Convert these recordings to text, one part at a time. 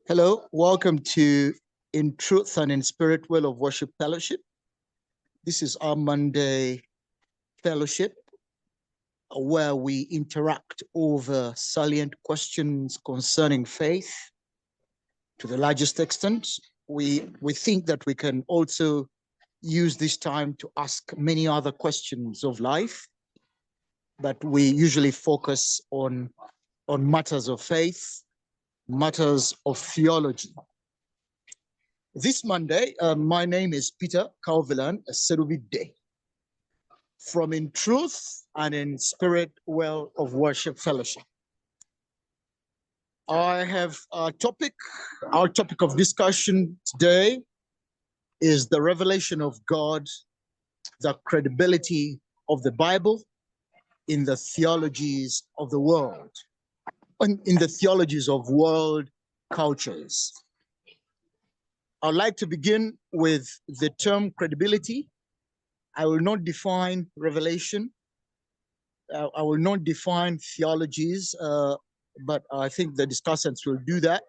Hello, welcome to In Truth and in Spirit Well of Worship Fellowship. This is our Monday fellowship where we interact over salient questions concerning faith. To the largest extent, we think that we can also use this time to ask many other questions of life, but we usually focus on matters of faith, matters of theology. This Monday, my name is Peter Calvillan, a Sabbath-day, from In Truth and in Spirit Well of Worship Fellowship. I have our topic of discussion today is the revelation of God, the credibility of the Bible in the theologies of the world, in the theologies of world cultures. I'd like to begin with the term credibility. I will not define revelation. I will not define theologies, but I think the discussants will do that.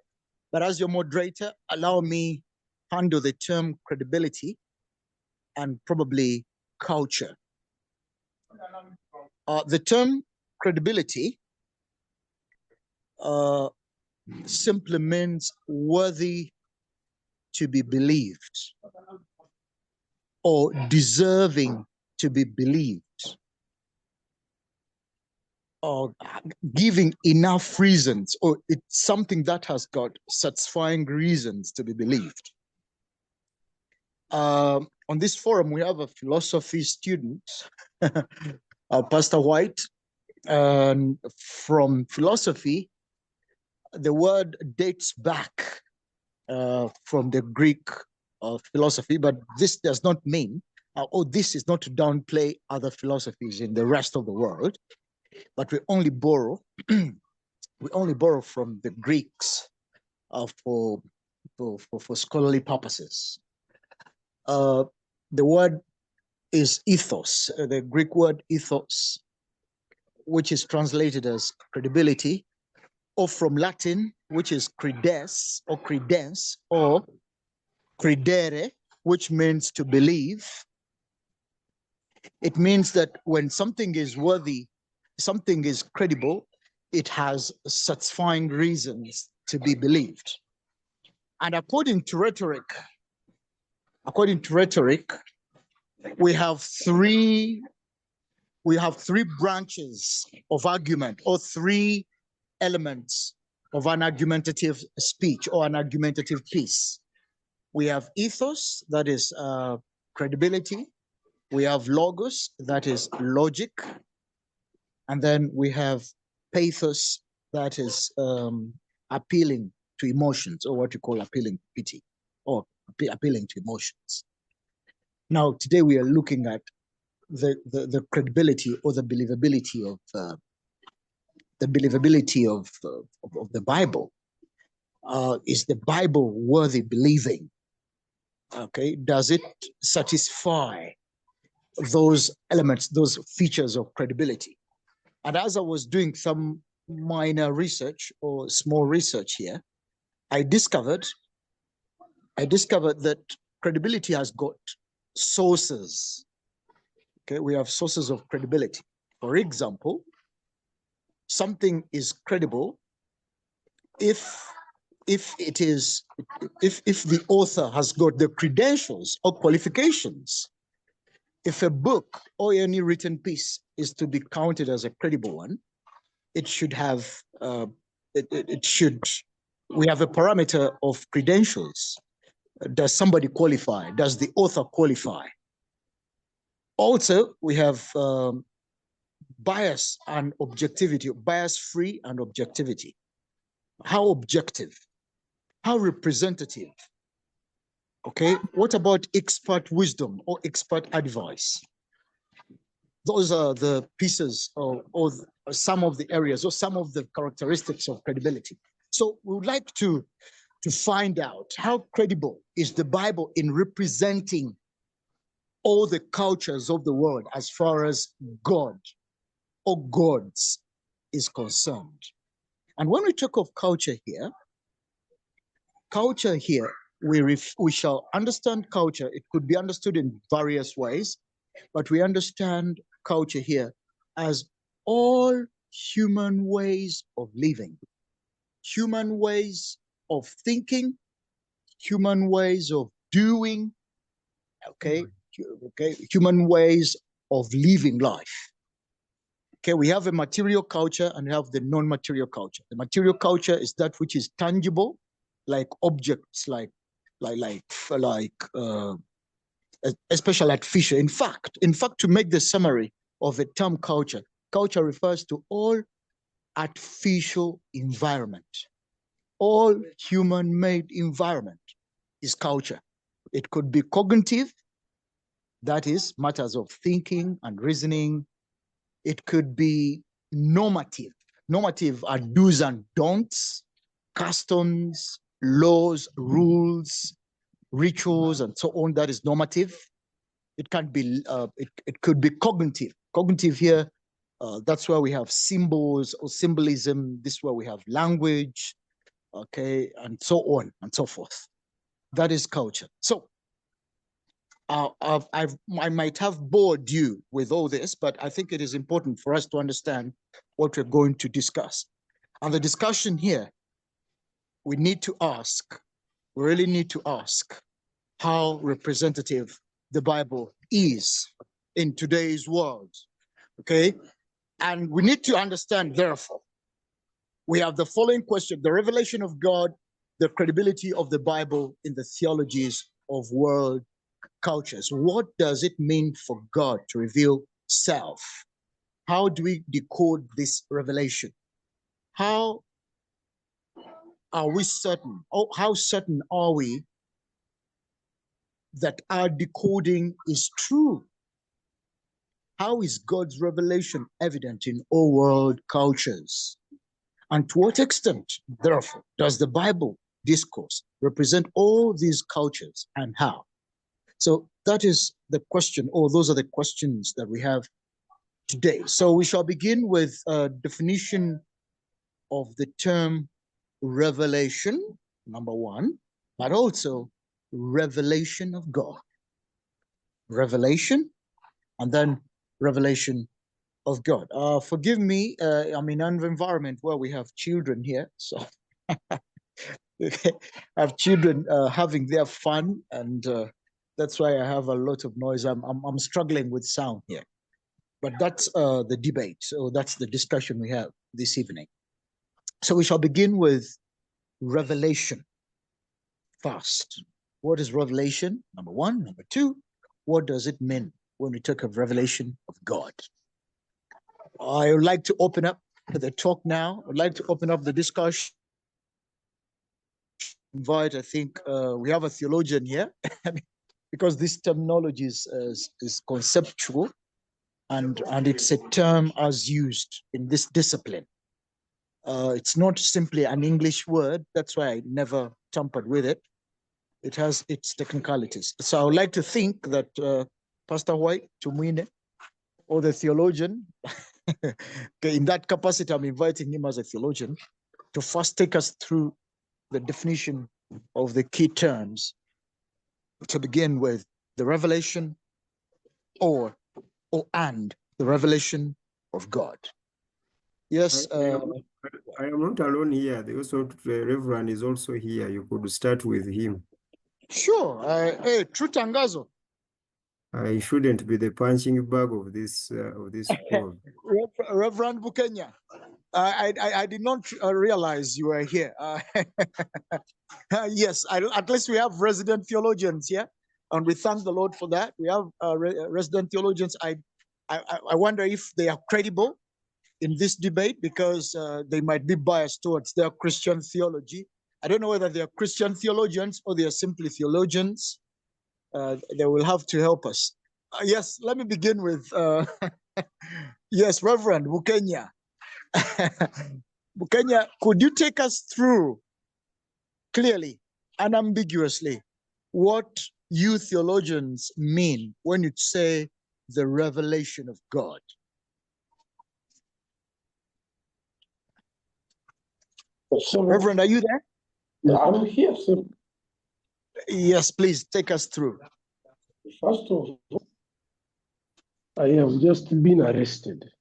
But as your moderator, allow me handle the term credibility and probably culture. The term credibility simply means worthy to be believed or deserving to be believed, or giving enough reasons, or it's something that has got satisfying reasons to be believed. On this forum, we have a philosophy student, Pastor White, and from philosophy, the word dates back from the Greek philosophy, but this does not mean, this is not to downplay other philosophies in the rest of the world, but we only borrow from the Greeks for scholarly purposes. The word is ethos, the Greek word ethos, which is translated as credibility, or from Latin, which is credes or credence, or credere, which means to believe. It means that when something is worthy, something is credible, it has satisfying reasons to be believed. And according to rhetoric, we have three branches of argument, or three elements of an argumentative speech or an argumentative piece. We have ethos, that is credibility. We have logos, that is logic. And then we have pathos, that is appealing to emotions, or what you call appealing to pity, or appealing to emotions. Now, today we are looking at the credibility or the believability of the Bible. Is the Bible worthy believing? Okay, does it satisfy those elements, those features of credibility? And as I was doing some minor research or small research here, I discovered that credibility has got sources. Okay, we have sources of credibility. For example, something is credible if the author has got the credentials or qualifications. If a book or any written piece is to be counted as a credible one, it should have we have a parameter of credentials. Does somebody qualify? Does the author qualify? Also, we have bias and objectivity, bias-free and objectivity. How objective? How representative? Okay, what about expert wisdom or expert advice? Those are the pieces or some of the areas or some of the characteristics of credibility. So we would like to find out how credible is the Bible in representing all the cultures of the world as far as God or gods is concerned. And when we talk of culture here, culture here, we shall understand culture. It could be understood in various ways, but we understand culture here as all human ways of living, human ways of thinking, human ways of doing, okay, human ways of living life. Okay, we have a material culture and we have the non-material culture. The material culture is that which is tangible, like objects, especially artificial. In fact, to make the summary of the term culture, culture refers to all artificial environment. All human-made environment is culture. It could be cognitive, that is, matters of thinking and reasoning. It could be normative. Normative are do's and don'ts, customs, laws, rules, rituals, and so on. That is normative. It can be, it could be cognitive. Cognitive here, that's where we have symbols or symbolism. This is where we have language, okay, and so on and so forth. That is culture. So I might have bored you with all this, but I think it is important for us to understand what we're going to discuss. And the discussion here, we need to ask, we really need to ask how representative the Bible is in today's world, okay? And we need to understand, therefore, we have the following question: the revelation of God, the credibility of the Bible in the theologies of world cultures. What does it mean for God to reveal self? How do we decode this revelation? How are we certain? Oh, how certain are we that our decoding is true? How is God's revelation evident in all world cultures? And to what extent, therefore, does the Bible discourse represent all these cultures, and how? So that is the question, or those are the questions that we have today. So we shall begin with a definition of the term revelation, number one, but also revelation of God. Revelation, and then revelation of God. Forgive me, I'm in an environment where we have children here, so I have children having their fun, and that's why I have a lot of noise. I'm struggling with sound here, but that's the debate. So that's the discussion we have this evening. So we shall begin with revelation first. What is revelation? Number one. Number two, what does it mean when we talk of revelation of God? I would like to open up the talk now. I'd like to open up the discussion. Invite, I think we have a theologian here because this terminology is conceptual, and it's a term as used in this discipline. It's not simply an English word. That's why I never tampered with it. It has its technicalities. So I would like to think that Pastor White, Tumwine, or the theologian, okay, in that capacity, I'm inviting him as a theologian to first take us through the definition of the key terms, to begin with the revelation and the revelation of God. Yes. I am not alone here. The Reverend is also here. You could start with him. Sure. Hey, True Tangazo. I shouldn't be the punching bag of this call. Reverend Bukenya. I did not realize you were here. Yes, at least we have resident theologians here, and we thank the Lord for that. We have resident theologians. I wonder if they are credible in this debate, because they might be biased towards their Christian theology. I don't know whether they are Christian theologians or they are simply theologians. They will have to help us. Yes, let me begin with, yes, Reverend Bukenya. Bukenya, could you take us through clearly, unambiguously, what you theologians mean when you say the revelation of God? Reverend, are you there? I'm here, sir. Yes, please take us through. First of all, I have just been arrested.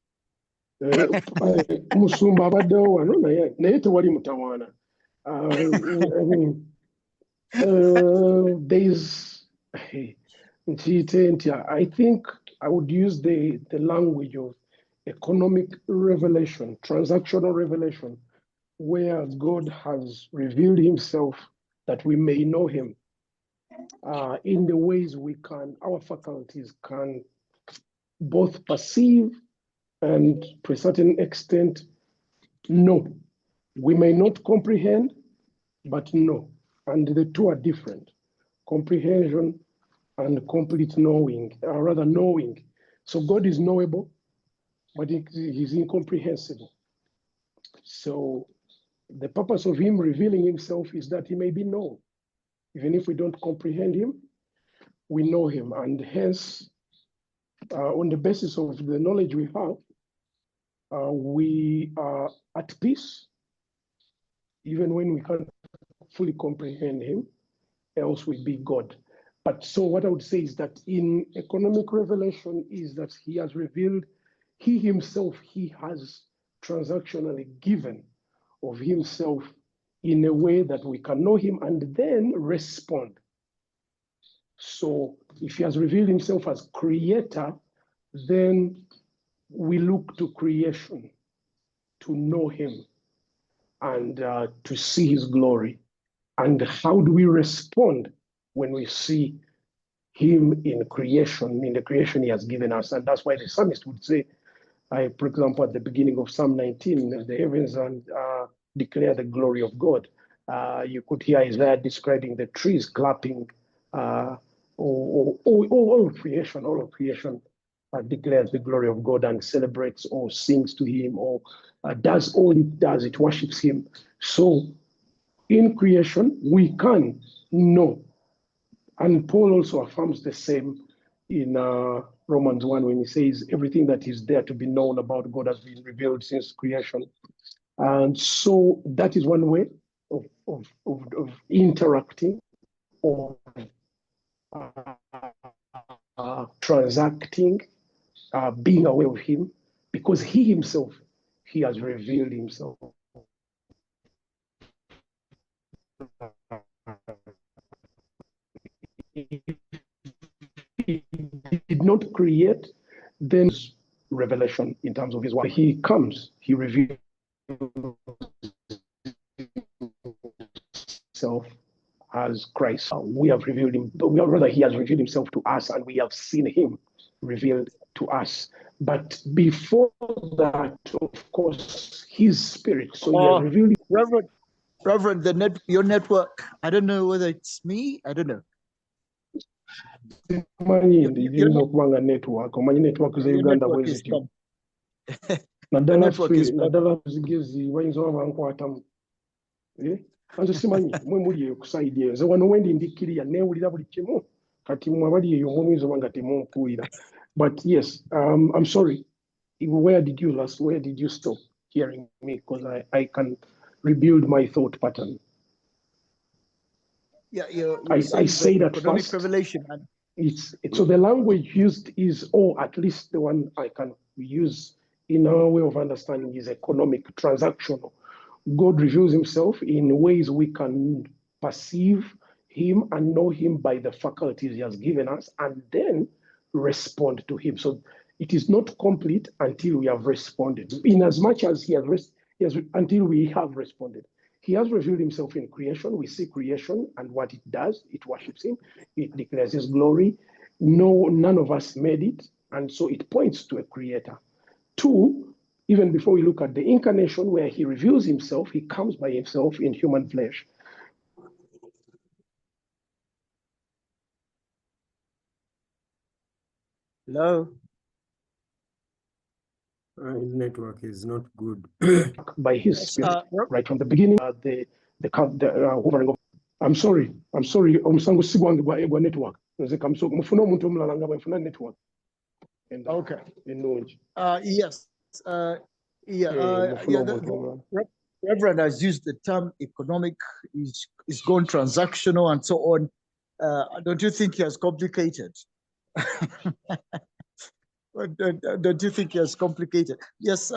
Musumba abaddewo wano naye tewali mutawaana. There's, I think I would use the language of economic revelation, transactional revelation, where God has revealed himself that we may know him in the ways our faculties can both perceive and to a certain extent know. We may not comprehend, but know. And the two are different. Comprehension and complete knowing, or rather knowing. So God is knowable, but he's incomprehensible. So the purpose of him revealing himself is that he may be known. Even if we don't comprehend him, we know him. And hence, on the basis of the knowledge we have, we are at peace, even when we can't fully comprehend him, else we'd be God. But so what I would say is that in economic revelation is that he has revealed, he himself, he has transactionally given of himself in a way that we can know him and then respond. So if he has revealed himself as creator, then we look to creation to know him and to see his glory. And how do we respond when we see him in creation, in the creation he has given us? And that's why the psalmist would say, for example, at the beginning of Psalm 19, the heavens declare the glory of God. You could hear Isaiah describing the trees clapping, all of creation declares the glory of God and celebrates or sings to him or does all it does, it worships him. So in creation, we can know. And Paul also affirms the same in Romans 1 when he says everything that is there to be known about God has been revealed since creation. And so that is one way of interacting or transacting, being aware of him, because he himself, he has revealed himself. He did not create, then revelation in terms of his work. He comes, he reveals himself as Christ. We have revealed him, but rather he has revealed himself to us and we have seen him revealed to us. But before that, of course, his spirit. So he has revealed. Reverend, your network, I don't know whether it's me, I don't know. Network Uganda nze simanyi mwe muli okusayidi eyo nze wano wendi ndikkirira neewulira buli kimu kati mmwe abali eyo muyinza oba nga temunkuwulira. But yes, I'm sorry, where did you stop hearing me? Because I can rebuild my thought pattern. Yeah, I say that first. Revelation. So the language used is, or at least the one I can use in our way of understanding, is economic, transactional. God reveals himself in ways we can perceive him and know him by the faculties he has given us and then respond to him. So it is not complete until we have responded. In as much as until we have responded. He has revealed himself in creation. We see creation and what it does. It worships him. It declares his glory. None of us made it. And so it points to a creator. Two, even before we look at the incarnation where he reveals himself, he comes by himself in human flesh. Hello? His network is not good. By his spirit, right from the beginning, the hovering of. I'm sorry. Omusango si gwange gwa network. Nze mufuna omuntu omulala nga bwenfuna network. Okay. Ennungi. Yes. Reverend has used the term economic, is gone transactional and so on. Don't you think he has complicated? Don't you think he has complicated? Yes,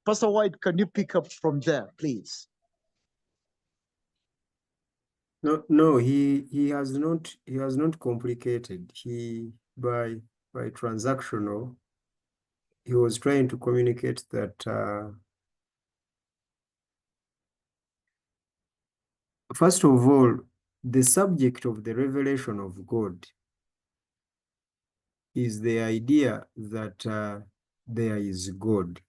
Pastor White, can you pick up from there, please? No, he has not complicated. By transactional, he was trying to communicate that first of all, the subject of the revelation of God is the idea that there is God.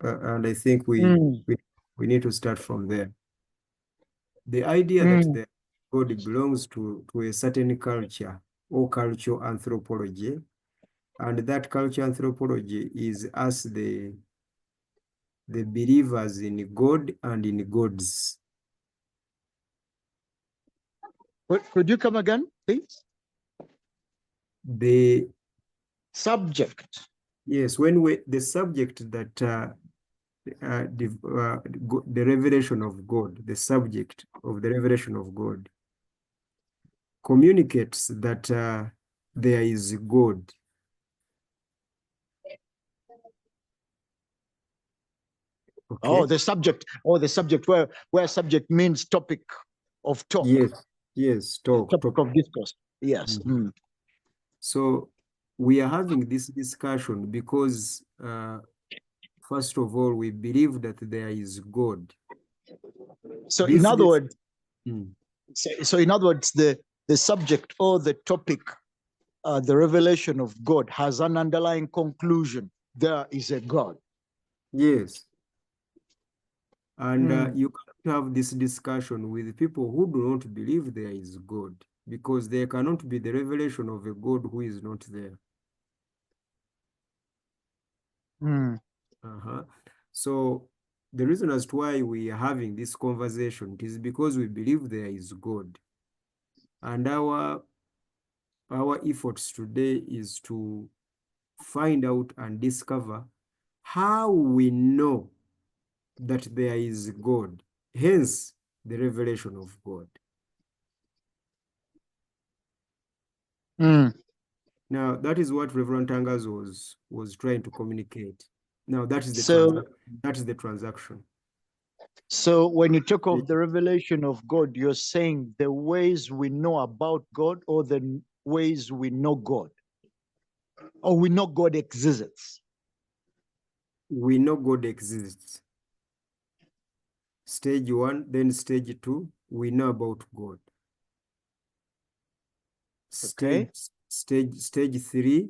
And I think we need to start from there. The idea that the God belongs to a certain culture or cultural anthropology, and that cultural anthropology is us, the believers in God and in gods. Could you come again, please? The subject. Yes, the subject that the revelation of God, the subject of the revelation of God, communicates that there is God. Okay. Oh, the subject. Oh, the subject where subject means topic of talk. Yes, topic of discourse. Yes. So we are having this discussion because first of all, we believe that there is God. So in other words, so in other words, the subject or the topic, the revelation of God has an underlying conclusion. There is a God. Yes. And you can't have this discussion with people who do not believe there is God, because there cannot be the revelation of a God who is not there. So the reason as to why we are having this conversation is because we believe there is God. And our efforts today is to find out and discover how we know that there is God, hence the revelation of God. Now, that is what Reverend Tangas was trying to communicate. Now, that is the transaction. So when you talk of the revelation of God, you're saying the ways we know about God or the ways we know God? Or we know God exists? We know God exists. Stage 1, then stage 2, we know about God. Okay. Stage 3,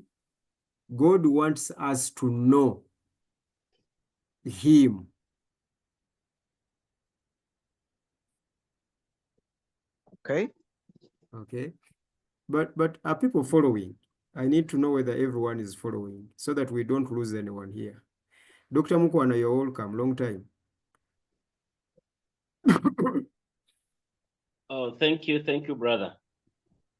God wants us to know Him. Okay. Okay. But are people following? I need to know whether everyone is following so that we don't lose anyone here. Dr. Mukwana, you're welcome. Long time. Oh, thank you, brother.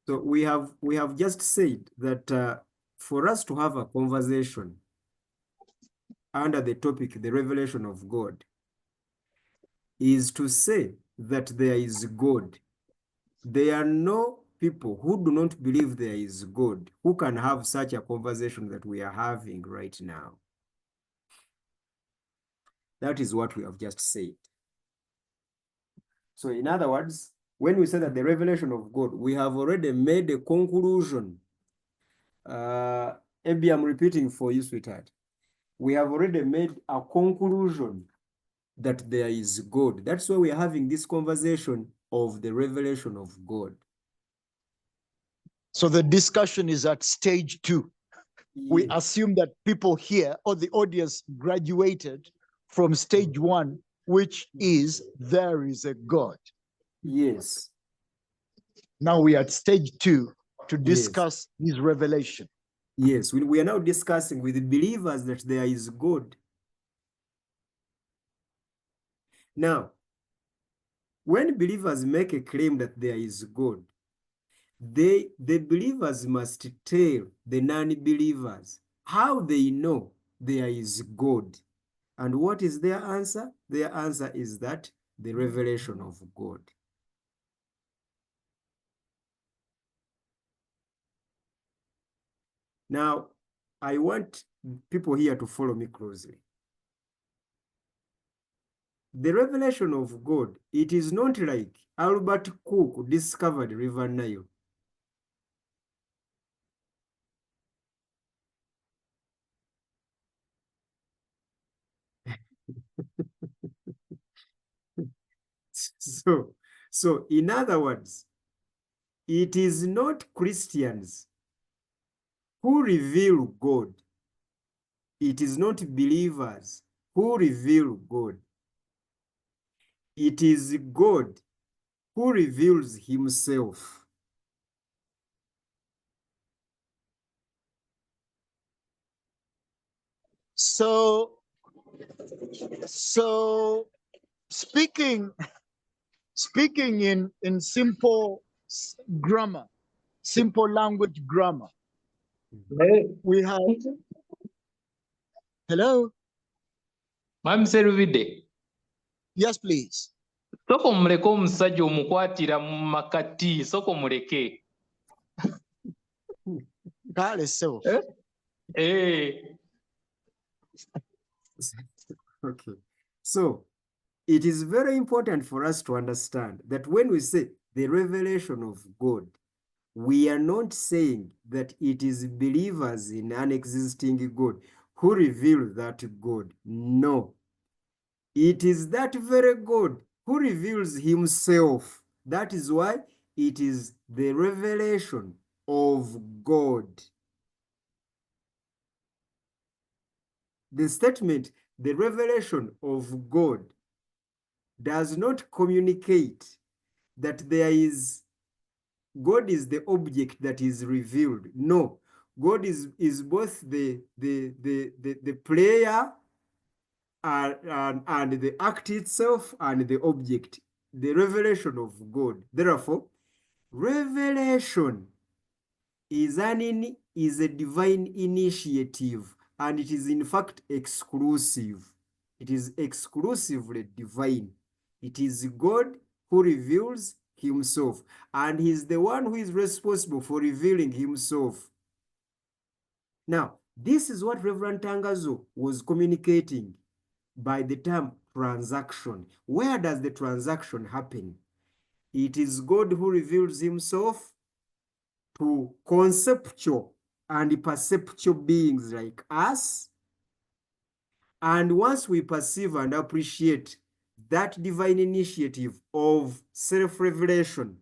So we have just said that for us to have a conversation under the topic, the revelation of God, is to say that there is God. There are no people who do not believe there is God who can have such a conversation that we are having right now. That is what we have just said. So in other words, when we say that the revelation of God, we have already made a conclusion. Maybe I'm repeating for you, sweetheart. We have already made a conclusion that there is God. That's why we are having this conversation of the revelation of God. So the discussion is at stage 2. Yes. We assume that people here or the audience graduated from stage 1, which is there is a God. Yes. Now we are at stage 2 to discuss his revelation. Yes, we are now discussing with the believers that there is God. Now, when believers make a claim that there is God, the believers must tell the non-believers how they know there is God. And what is their answer? Their answer is that the revelation of God. Now, I want people here to follow me closely. The revelation of God, it is not like Albert Cook discovered River Nile. So in other words, it is not Christians who reveal God. It is not believers who reveal God. It is God who reveals himself. So speaking in simple grammar, simple language grammar, we have hello. Seruvide. Yes, please. Soko muleke omusajja omukwatira mu makati, soko muleke. God is self. Okay. So it is very important for us to understand that when we say the revelation of God, we are not saying that it is believers in an existing God who reveal that God. No. It is that very God who reveals himself. That is why it is the revelation of God. The statement, the revelation of God, does not communicate that God is the object that is revealed. No, God is both the player and the act itself and the object, the revelation of God. Therefore, revelation is a divine initiative, and it is in fact exclusive. It is exclusively divine. It is God who reveals himself, and he's the one who is responsible for revealing himself. Now, this is what Reverend Tangazo was communicating by the term transaction. Where does the transaction happen? It is God who reveals himself to conceptual and perceptual beings like us. And once we perceive and appreciate that divine initiative of self-revelation,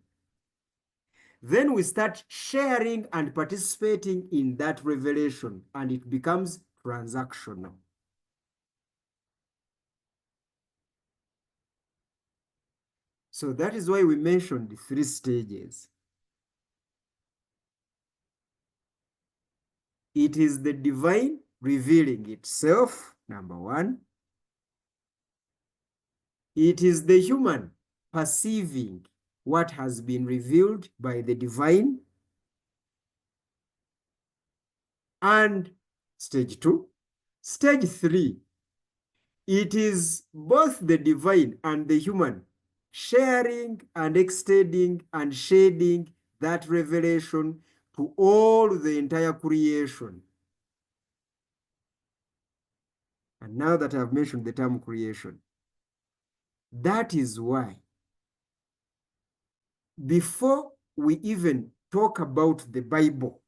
then we start sharing and participating in that revelation, and it becomes transactional. So that is why we mentioned the 3 stages. It is the divine revealing itself, number 1. It is the human perceiving what has been revealed by the divine. And stage 2. Stage 3, it is both the divine and the human sharing and extending and shading that revelation to all the entire creation. And now that I've mentioned the term creation, that is why before we even talk about the Bible,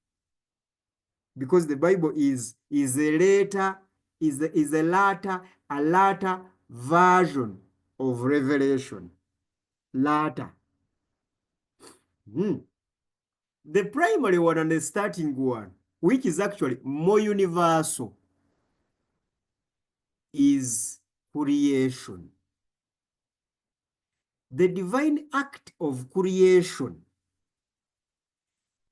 because the Bible is a latter version of Revelation. Latter. The primary one and the starting one, which is actually more universal, is creation. The divine act of creation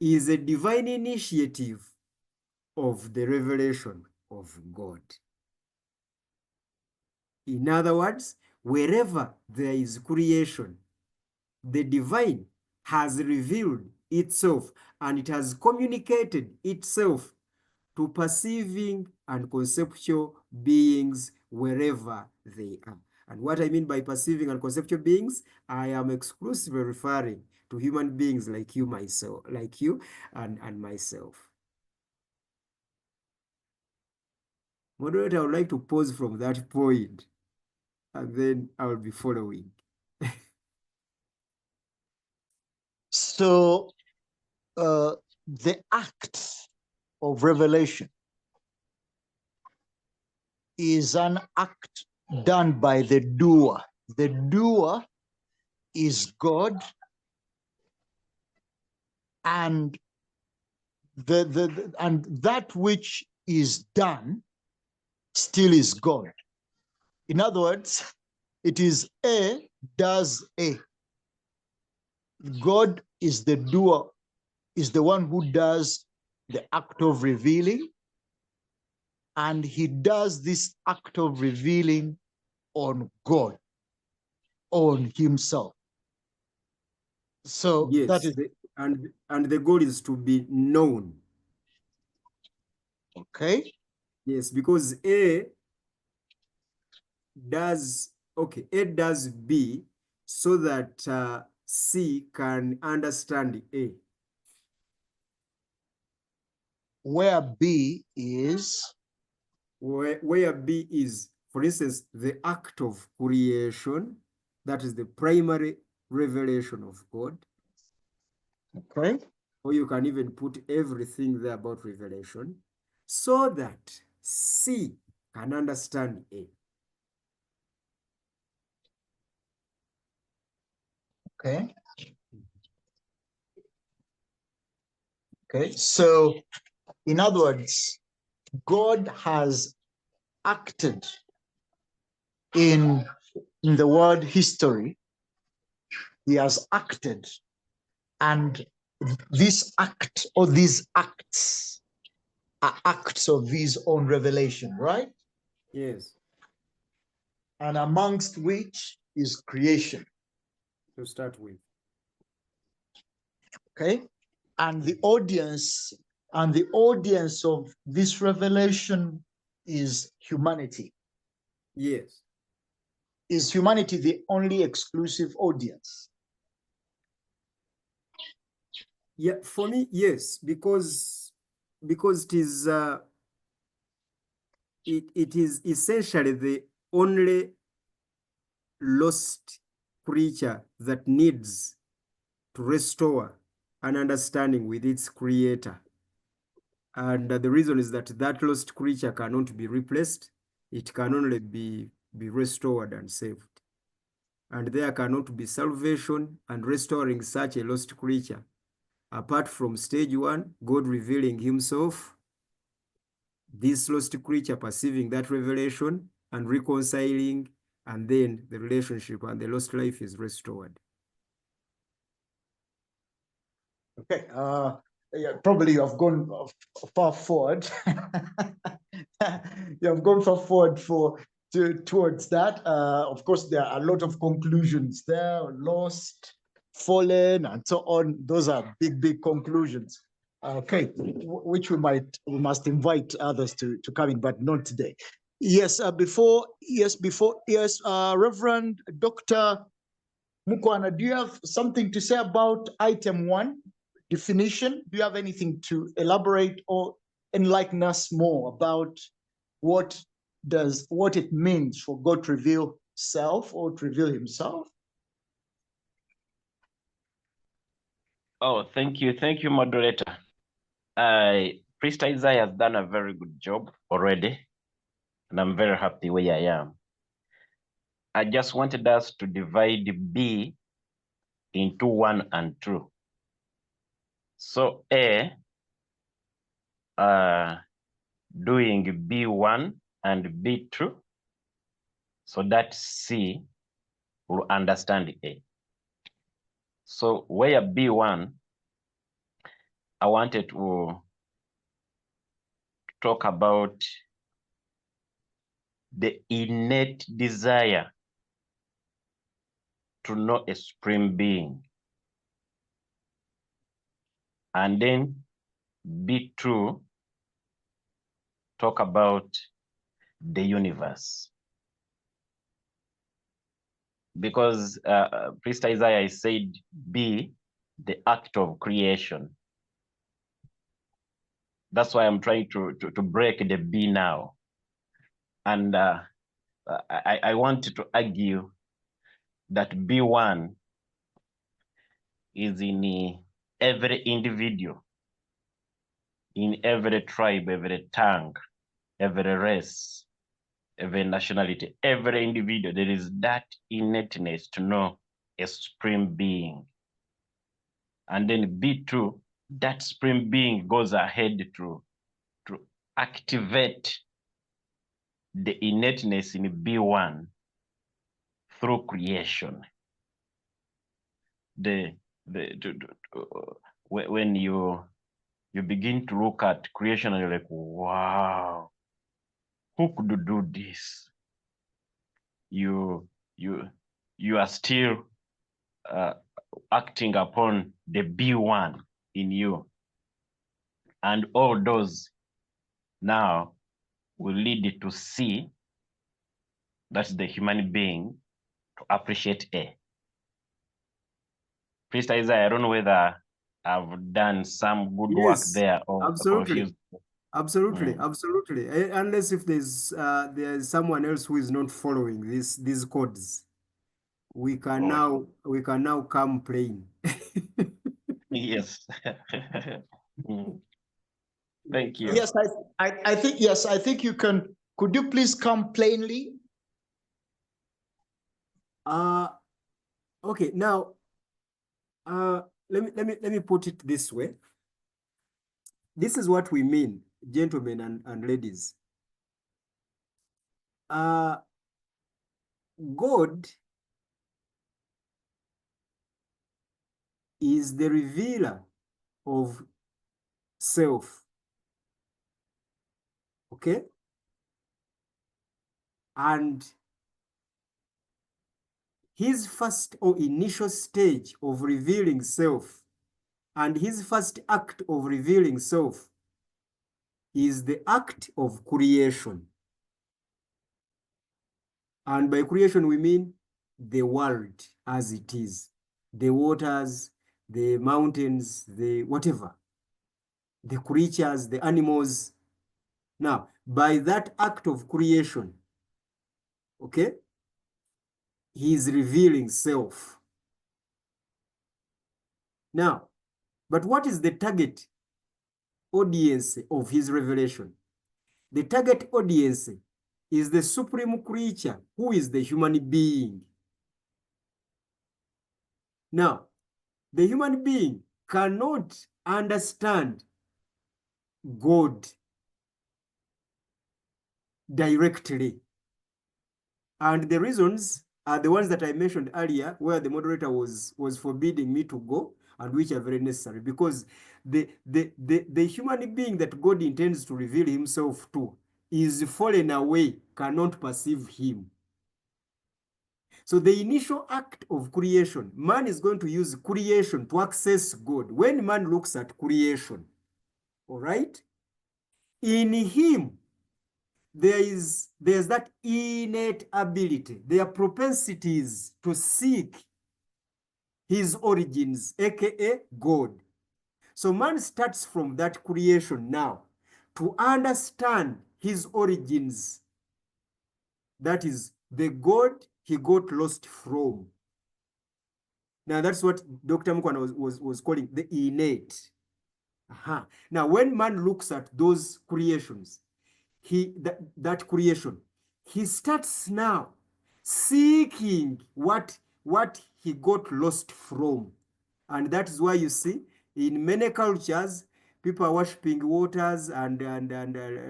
is a divine initiative of the revelation of God. In other words, wherever there is creation, the divine has revealed itself and it has communicated itself to perceiving and conceptual beings wherever they are. And what I mean by perceiving and conceptual beings, I am exclusively referring to human beings like you, myself, like you and myself. Moderator, I would like to pause from that point, and then I will be following. So the act of revelation is an act done by the doer. The doer is God, and and that which is done still is God. In other words, it is A does A. God is the doer, is the one who does the act of revealing, and he does this act of revealing on God, on himself. So Yes, that is and the goal is to be known. okay. Yes, because A does B so that C can understand A. Where B is, Where B is, for instance, the act of creation, that is the primary revelation of God. okay. Or you can even put everything there about revelation, so that C can understand A. Okay. Okay. So, in other words, God has acted in the world history. He has acted, and this act or these acts are acts of his own revelation, right? Yes, And amongst which is creation. to start with. Okay. And the audience of this revelation is humanity. Yes. Is humanity the only exclusive audience? Yeah, for me, yes, because it is it is essentially the only lost creature that needs to restore an understanding with its creator. And the reason is that that lost creature cannot be replaced. It can only be restored and saved. And there cannot be salvation and restoring such a lost creature apart from stage one, God revealing himself, this lost creature perceiving that revelation and reconciling, and then the relationship and the lost life is restored. Okay. Yeah, probably you have gone far forward. You have gone far forward towards that. Of course, there are a lot of conclusions there: lost, fallen, and so on. Those are big conclusions. Okay, which we must invite others to come in, but not today. Yes, Reverend Dr. Mukwana, do you have something to say about item 1, definition? Do you have anything to elaborate or enlighten us more about what it means for God to reveal self or to reveal himself? Oh, thank you, moderator. Priest Isaiah has done a very good job already, and I'm very happy where I am. I just wanted us to divide B into 1 and 2. So A, doing B1 and B2, so that C will understand A. So where B1, I wanted to talk about the innate desire to know a supreme being. And then B2, talk about the universe. Because Priest Isaiah said, be the act of creation. That's why I'm trying to break the be now. And I want to argue that B1 is in every individual, in every tribe, every tongue, every race, every nationality, every individual. There is that innateness to know a supreme being. And then B2, that supreme being goes ahead to activate the innateness in B1 through creation. When you begin to look at creation and you're like, wow, who could do this? You are still acting upon the B1 in you. And all those now will lead to C, that's the human being, to appreciate A. Priest Isaiah, I don't know whether I've done some good work Yes, there or absolutely. confused. Absolutely, absolutely. Unless if there's someone else who is not following these codes, we can now come plain. Yes. Thank you. Yes, I think you can. Could you please come plainly? Okay, now let me put it this way. This is what we mean, gentlemen and ladies. God is the revealer of self. Okay? And his first or initial stage of revealing self and his first act of revealing self is the act of creation. And by creation, we mean the world as it is, the waters, the mountains, the whatever, the creatures, the animals. Now, by that act of creation, okay, he is revealing self. Now, but what is the target audience of his revelation? The target audience is the supreme creature who is the human being. Now, the human being cannot understand God directly. And the reasons are the ones that I mentioned earlier, where the moderator was forbidding me to go, and which are very necessary, because the human being that God intends to reveal himself to is fallen away, cannot perceive him. So the initial act of creation, man is going to use creation to access God. When man looks at creation, all right, in him, there's that innate ability, their propensities to seek his origins, aka God. So man starts from that creation now to understand his origins. That is the God he got lost from. Now that's what Dr. Mukwana was calling the innate. Now when man looks at those creations, that creation, he starts now seeking what he got lost from. And that is why you see in many cultures, people are worshiping waters and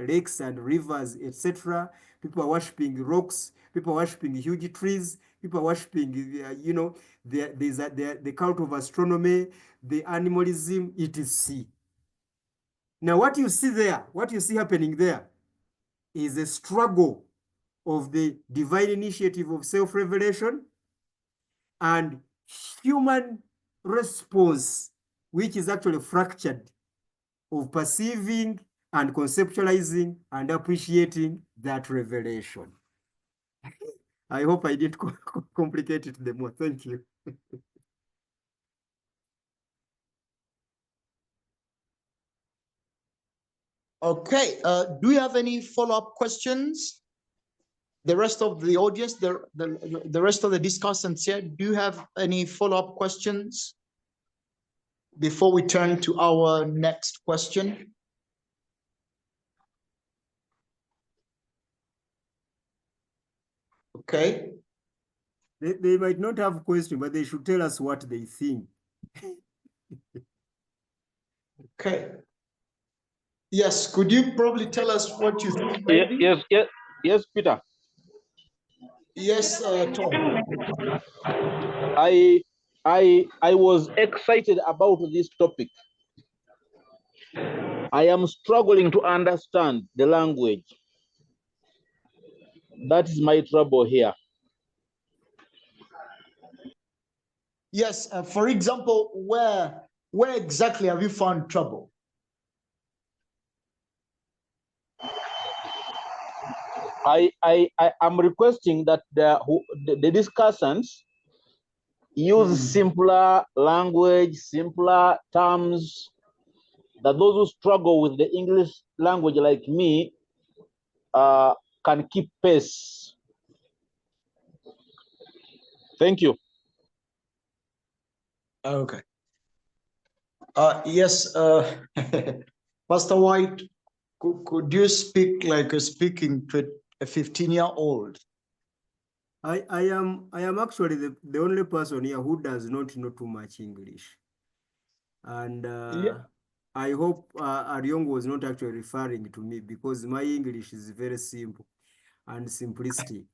lakes and rivers, etc. People are worshiping rocks. People are worshiping huge trees. People are worshiping, the cult of astronomy, the animalism, etc. Now, what you see there, what you see happening there, is a struggle of the divine initiative of self-revelation and human response, which is actually fractured, of perceiving and conceptualizing and appreciating that revelation. I hope I didn't complicate it the more. Thank you. Okay, do you have any follow-up questions? The rest of the audience, the rest of the discussants here, do you have any follow-up questions before we turn to our next question? Okay. They might not have a question, but they should tell us what they think. Okay. Yes, could you probably tell us what you think? Yes, Peter. Yes, Tom. I was excited about this topic. I am struggling to understand the language. That is my trouble here. Yes, for example, where exactly have you found trouble? I am requesting that the discussants use simpler language, simpler terms, that those who struggle with the English language like me can keep pace. Thank you. Okay. Yes, Pastor White, could you speak like speaking to a 15-year-old? I am actually the only person here who does not know too much English. And Yeah. I hope Aryong was not actually referring to me, because my English is very simple and simplistic.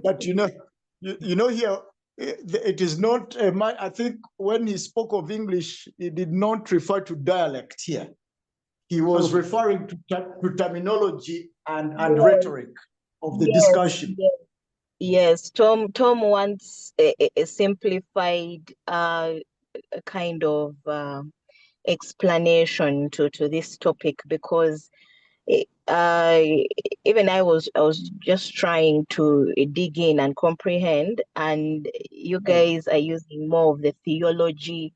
But you know here, it is not, I think when he spoke of English, he did not refer to dialect here. He was referring to terminology and rhetoric of the discussion. Yes, Tom wants a simplified kind of explanation to this topic, because even I was just trying to dig in and comprehend, and you guys are using more of the theology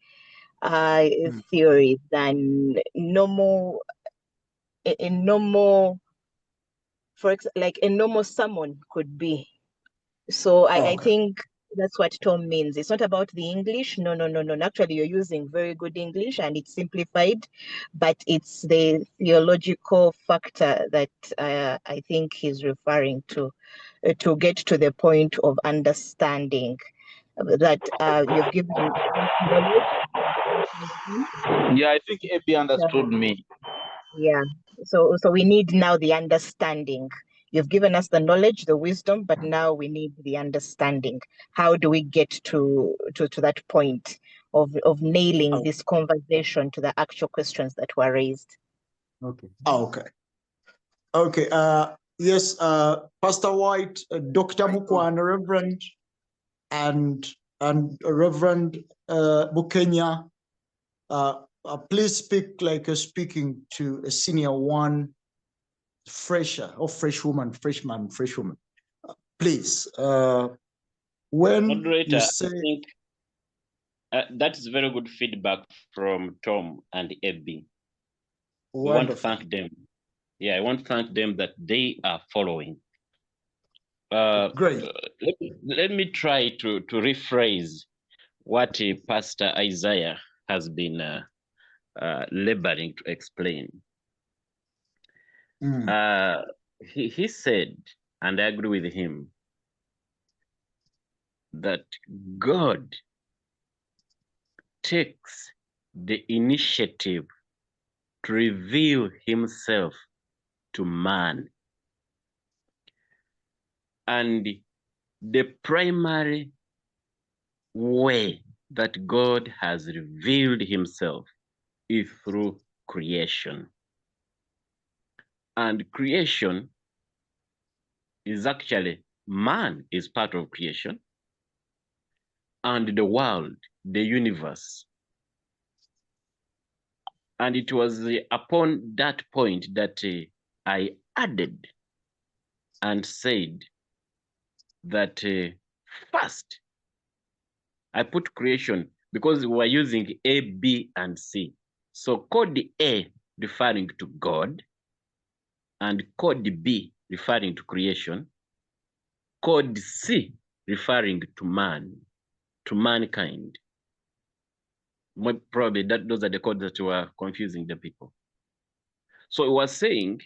theory than normal, like a normal sermon could be. So I think that's what Tom means. It's not about the English. No. Actually, you're using very good English and it's simplified, but it's the theological factor that I think he's referring to get to the point of understanding that you've given knowledge. Yeah, I think Abby understood me. Yeah. So we need now the understanding. You've given us the knowledge, the wisdom, but now we need the understanding. How do we get to that point of nailing this conversation to the actual questions that were raised? Okay. Okay. Yes, Pastor White, Dr. Mukwana, Reverend, and Reverend Bukenya, please speak like you're speaking to a senior one, freshman. Please, when Moderator, you say, I think that is very good feedback from Tom and Ebby. We want to thank them. Yeah, I want to thank them that they are following. Great. Let me try to rephrase what Pastor Isaiah has been laboring to explain. He said, and I agree with him, that God takes the initiative to reveal himself to man. And the primary way that God has revealed himself is through creation. And creation is actually, man is part of creation, and the world, the universe. And it was upon that point that I added and said that first, I put creation because we were using A, B, and C. So code A referring to God, and code B referring to creation, code C referring to man, to mankind. Probably those are the codes that were confusing the people. So it was saying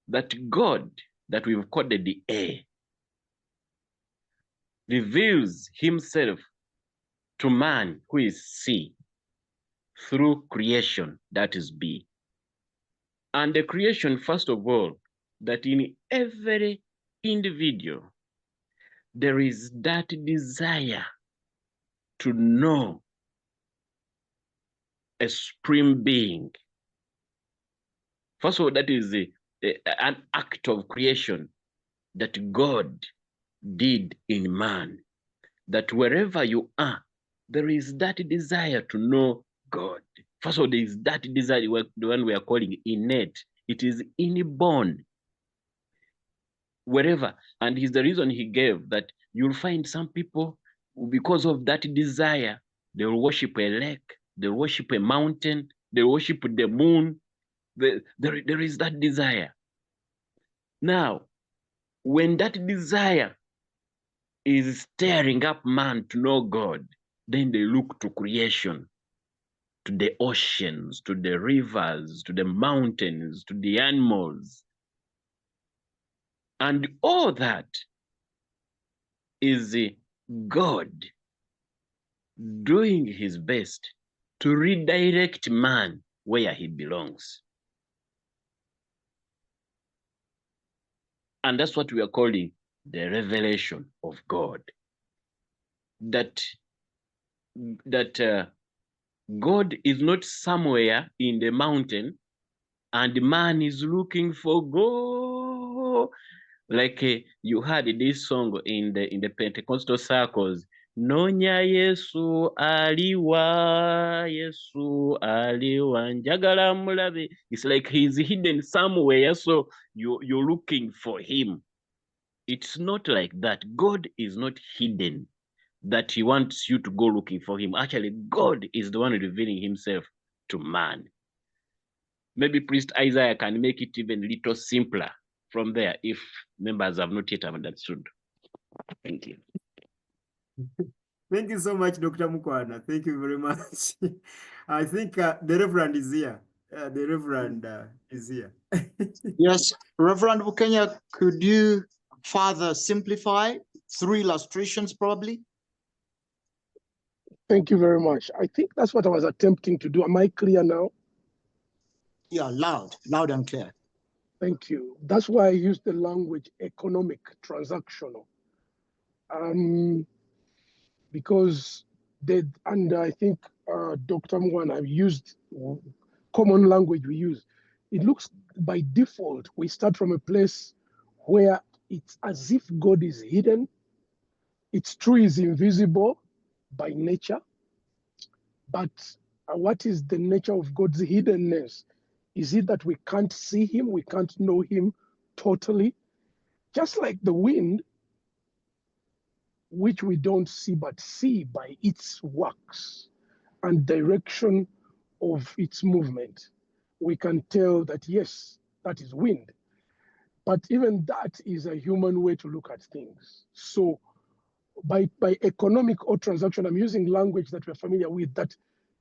that God, that we've coded the A, reveals himself to man, who is C, through creation, that is B. And the creation, first of all, that in every individual, there is that desire to know a supreme being. First of all, that is an act of creation that God did in man, that wherever you are, there is that desire to know God. First of all, there is that desire, the one we are calling innate. It is inborn, wherever. And is the reason he gave that you'll find some people, because of that desire, they will worship a lake, they will worship a mountain, they will worship the moon. There is that desire. Now, when that desire is stirring up man to know God, then they look to creation, to the oceans, to the rivers, to the mountains, to the animals. And all that is God doing his best to redirect man where he belongs. And that's what we are calling the revelation of God. That God is not somewhere in the mountain and man is looking for God. Like you heard this song in the Pentecostal circles, Nonya Yesu aliwa, Yesu aliwa, njagala mulabe. It's like he's hidden somewhere, so you're looking for him. It's not like that. God is not hidden, that he wants you to go looking for him. Actually, God is the one revealing himself to man. Maybe Priest Isaiah can make it even a little simpler from there if members have not yet understood. Thank you. Thank you so much, Dr. Mukwana. Thank you very much. I think the Reverend is here. The Reverend is here. Yes, Reverend Bukenya, could you further simplify through illustrations probably? Thank you very much. I think that's what I was attempting to do. Am I clear now? Yeah, loud and clear. Thank you. That's why I used the language economic, transactional. Because I think Dr. Mwana used common language we use. It looks by default, we start from a place where it's as if God is hidden. It's true, is invisible by nature. But what is the nature of God's hiddenness? Is it that we can't see him? We can't know him totally? Just like the wind, which we don't see, but see by its works and direction of its movement. We can tell that, yes, that is wind. But even that is a human way to look at things. So by economic or transaction, I'm using language that we're familiar with, that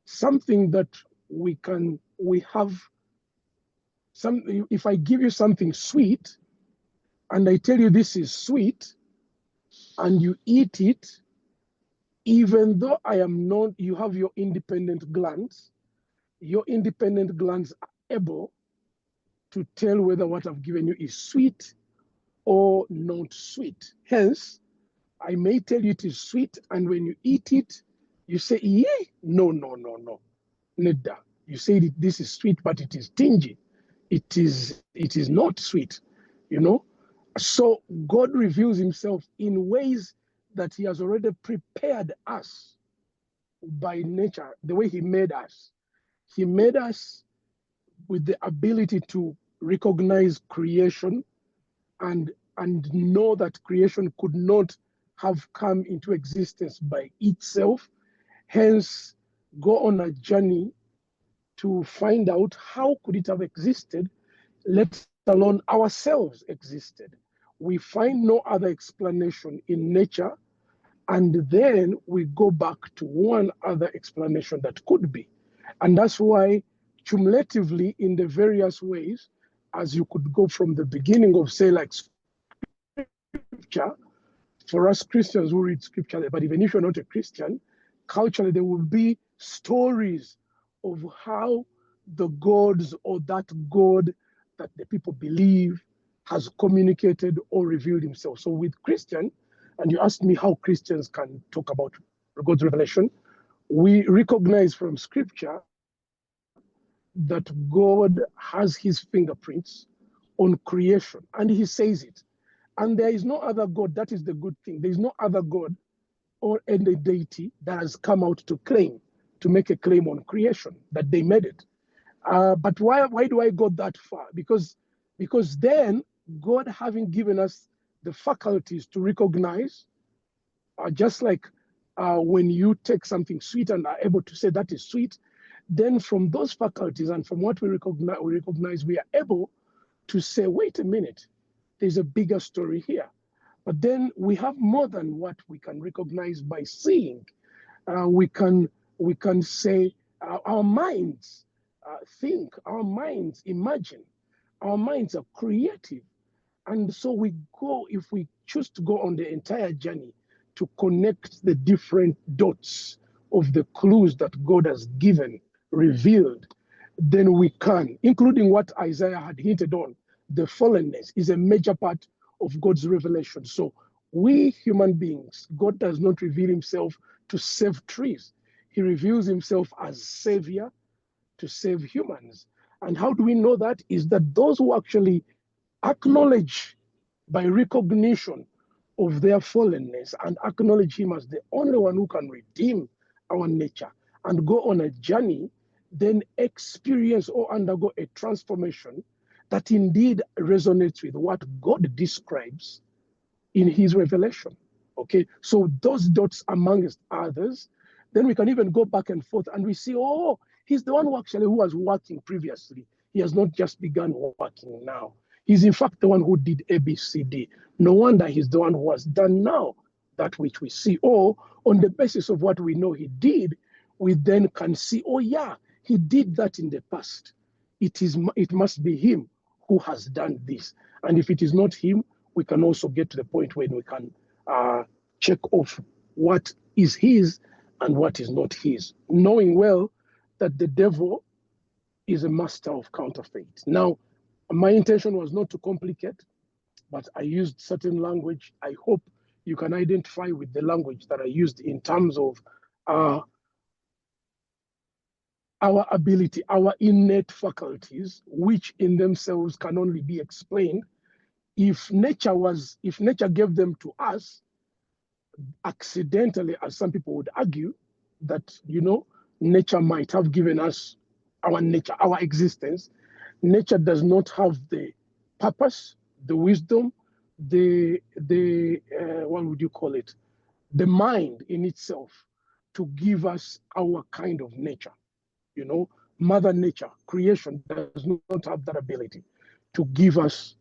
something that we have, if I give you something sweet, and I tell you this is sweet, and you eat it, even though I am not, you have your independent glands are able to tell whether what I've given you is sweet or not sweet. Hence, I may tell you it is sweet, and when you eat it, you say, yeah, no. Neda. You say this is sweet, but it is stingy. It is not sweet, you know? So God reveals himself in ways that he has already prepared us by nature, the way he made us. He made us with the ability to recognize creation and know that creation could not have come into existence by itself, hence go on a journey to find out how could it have existed, let alone ourselves existed. We find no other explanation in nature, and then we go back to one other explanation that could be. And that's why cumulatively in the various ways, as you could go from the beginning of, say, like scripture, for us Christians who read scripture, but even if you're not a Christian, culturally there will be stories of how the gods or that God that the people believe has communicated or revealed himself. So with Christian, and you asked me how Christians can talk about God's revelation, we recognize from scripture that God has his fingerprints on creation, and he says it. And there is no other God. That is the good thing. There is no other God or any deity that has come out to make a claim on creation, that they made it. But why do I go that far? Because then God, having given us the faculties to recognize, just like when you take something sweet and are able to say that is sweet, then from those faculties and from what we recognize, we are able to say, wait a minute, there's a bigger story here. But then we have more than what we can recognize by seeing. We can say our minds think, our minds imagine, our minds are creative. And so we go, if we choose to go on the entire journey to connect the different dots of the clues that God has given, revealed, then we can, including what Isaiah had hinted on, the fallenness is a major part of God's revelation. So we human beings, God does not reveal himself to save trees. He reveals himself as savior to save humans. And how do we know that? Is that those who actually acknowledge by recognition of their fallenness and acknowledge him as the only one who can redeem our nature and go on a journey, then experience or undergo a transformation that indeed resonates with what God describes in his revelation. Okay, so those dots amongst others, then we can even go back and forth and we see, oh, he's the one who was working previously. He has not just begun working now. He's in fact the one who did ABCD. No wonder he's the one who has done now that which we see. Or on the basis of what we know he did, we then can see, oh yeah, he did that in the past. It must be him who has done this. And if it is not him, we can also get to the point where we can check off what is his and what is not his, knowing well that the devil is a master of counterfeit. Now, my intention was not to complicate, but I used certain language. I hope you can identify with the language that I used in terms of our ability, our innate faculties, which in themselves can only be explained if nature gave them to us accidentally, as some people would argue, that, nature might have given us our nature, our existence. Nature does not have the purpose, the wisdom, the what would you call it? The mind in itself to give us our kind of nature. Mother Nature, creation does not have that ability to give us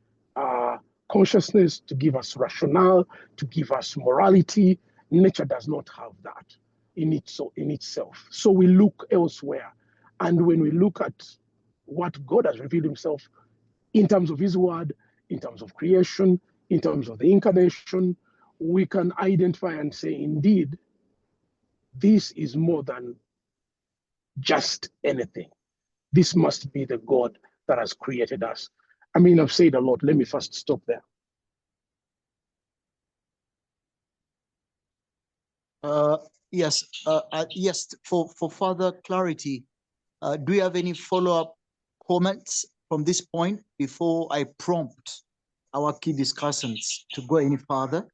consciousness, to give us rationale, to give us morality. Nature does not have that in itself. So we look elsewhere. And when we look at what God has revealed himself in terms of his word, in terms of creation, in terms of the incarnation, we can identify and say, indeed, this is more than just anything. This must be the God that has created us. I mean, I've said a lot. Let me first stop there. Yes, for further clarity, do you have any follow-up comments from this point before I prompt our key discussants to go any further?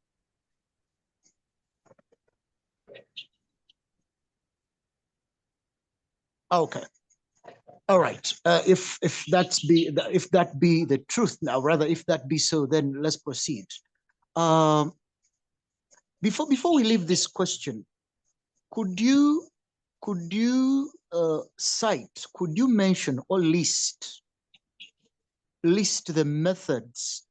Okay. All right. If that be the truth now, rather, if that be so, then let's proceed. Before we leave this question, could you mention or list the methods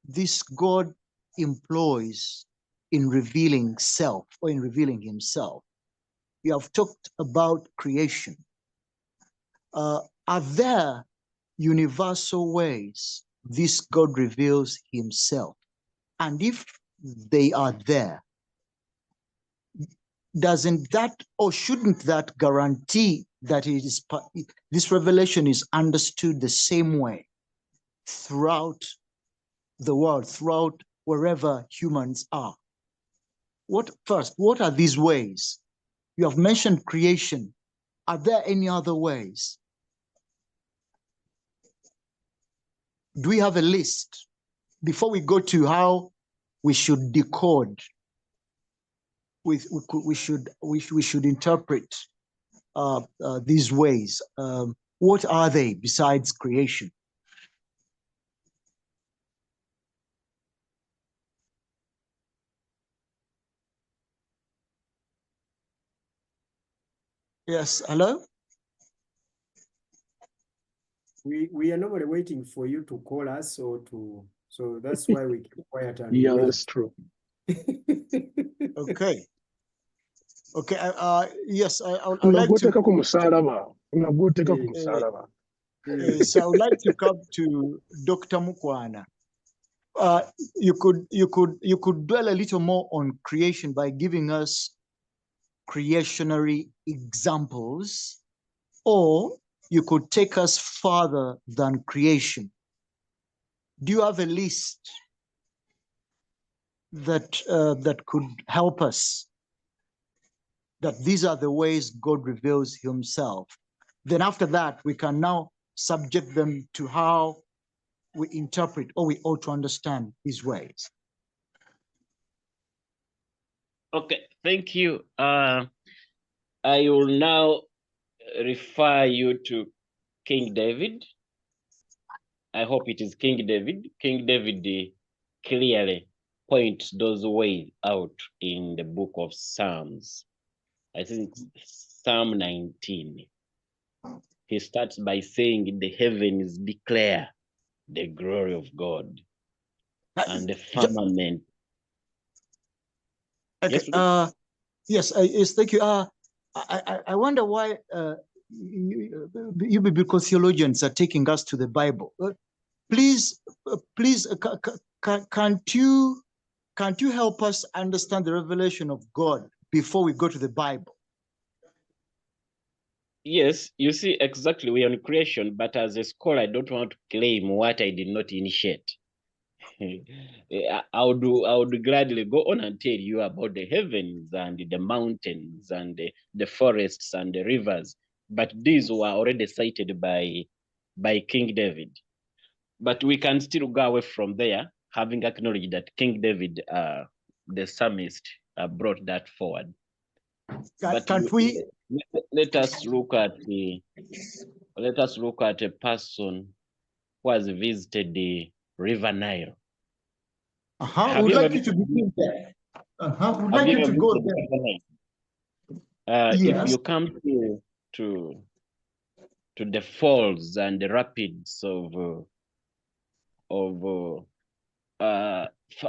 this God employs in revealing self or in revealing himself? We have talked about creation. Are there universal ways this God reveals himself? And if they are there, doesn't that or shouldn't that guarantee that this revelation is understood the same way throughout the world, throughout wherever humans are? What are these ways? You have mentioned creation. Are there any other ways? Do we have a list before we go to how we should decode? We should interpret these ways. What are they besides creation? Yes, hello? We are normally waiting for you to call us or to, so that's why we keep quiet and Yeah, wait. that's true. Okay. Okay. Yes, I would like to. Unagoteka ku musalaba. Unagoteka ku musalaba. So I would like to come to Dr. Mukwana. You could dwell a little more on creation by giving us creationary examples, or you could take us farther than creation. Do you have a list that could help us, that these are the ways God reveals himself? Then after that, we can now subject them to how we interpret or we ought to understand these ways. Okay, thank you. I will now refer you to King David. I hope it is King David. King David clearly points those ways out in the book of Psalms. I think Psalm 19. He starts by saying, the heavens declare the glory of God, and the firmament. Okay. Yes, yes, thank you. I wonder why you biblical theologians are taking us to the Bible. Please, can't you help us understand the revelation of God before we go to the Bible? Yes, you see, exactly, we are on creation, but as a scholar, I don't want to claim what I did not initiate. I would gladly go on and tell you about the heavens and the mountains and the forests and the rivers, but these were already cited by King David. But we can still go away from there, having acknowledged that King David, the psalmist, brought that forward. But let us look at a person who has visited the River Nile. Would like you to begin there. Would like you to go there. Yes. If you come to the falls and the rapids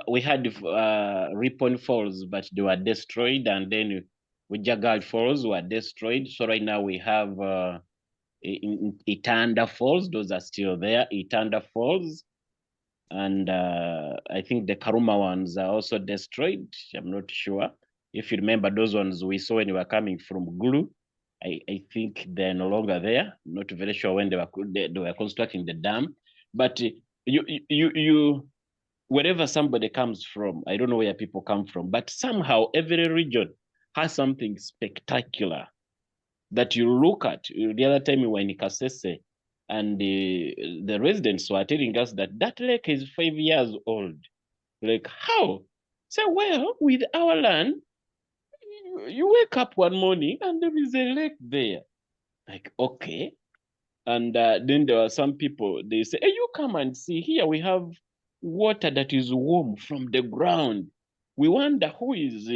we had Ripon Falls, but they were destroyed, and then Jagal Falls were destroyed. So right now we have Itanda Falls. Those are still there, Itanda Falls. And I think the Karuma ones are also destroyed. I'm not sure. If you remember those ones we saw when we were coming from Gulu, I think they're no longer there. I'm not very sure when they were constructing the dam. But you wherever somebody comes from, I don't know where people come from, but somehow every region has something spectacular that you look at. The other time we were in Kasese, and the residents were telling us that that lake is 5 years old. Like, how? So, well, with our land, you wake up one morning and there is a lake there. Like, okay. And then there are some people, they say, hey, you come and see, here we have water that is warm from the ground. We wonder who is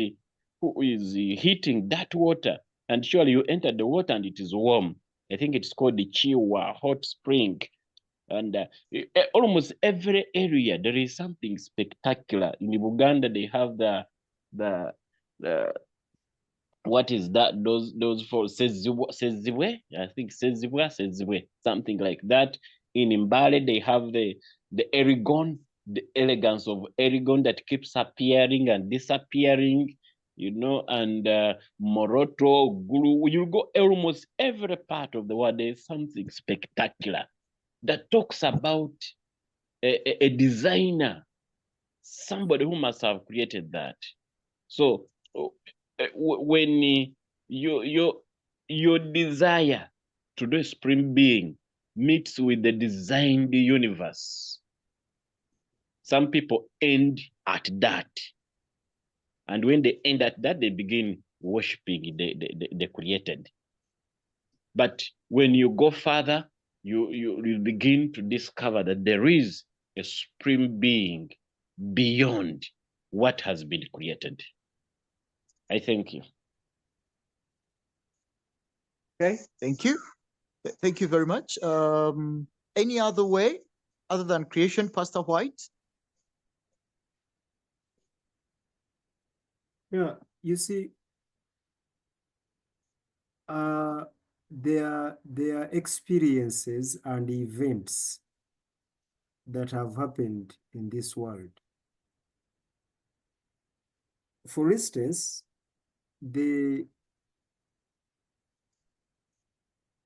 heating that water. And surely you enter the water and it is warm. I think it's called the Chiwa hot spring. And almost every area, there is something spectacular. In Uganda, they have the what is that? Those for Sezibwe, I think Sezibwe, something like that. In Mbale, they have the Erigon, the elegance of Erigon that keeps appearing and disappearing, you know, and Moroto, Guru. You go almost every part of the world, there's something spectacular that talks about a designer, somebody who must have created that. So when your desire to do supreme being meets with the designed universe, some people end at that. And when they end at that, they begin worshiping the created. But when you go further, you begin to discover that there is a supreme being beyond what has been created. I thank you. Okay, thank you. Thank you very much. Any other way other than creation, Pastor White? Yeah, you see, there are experiences and events that have happened in this world. For instance,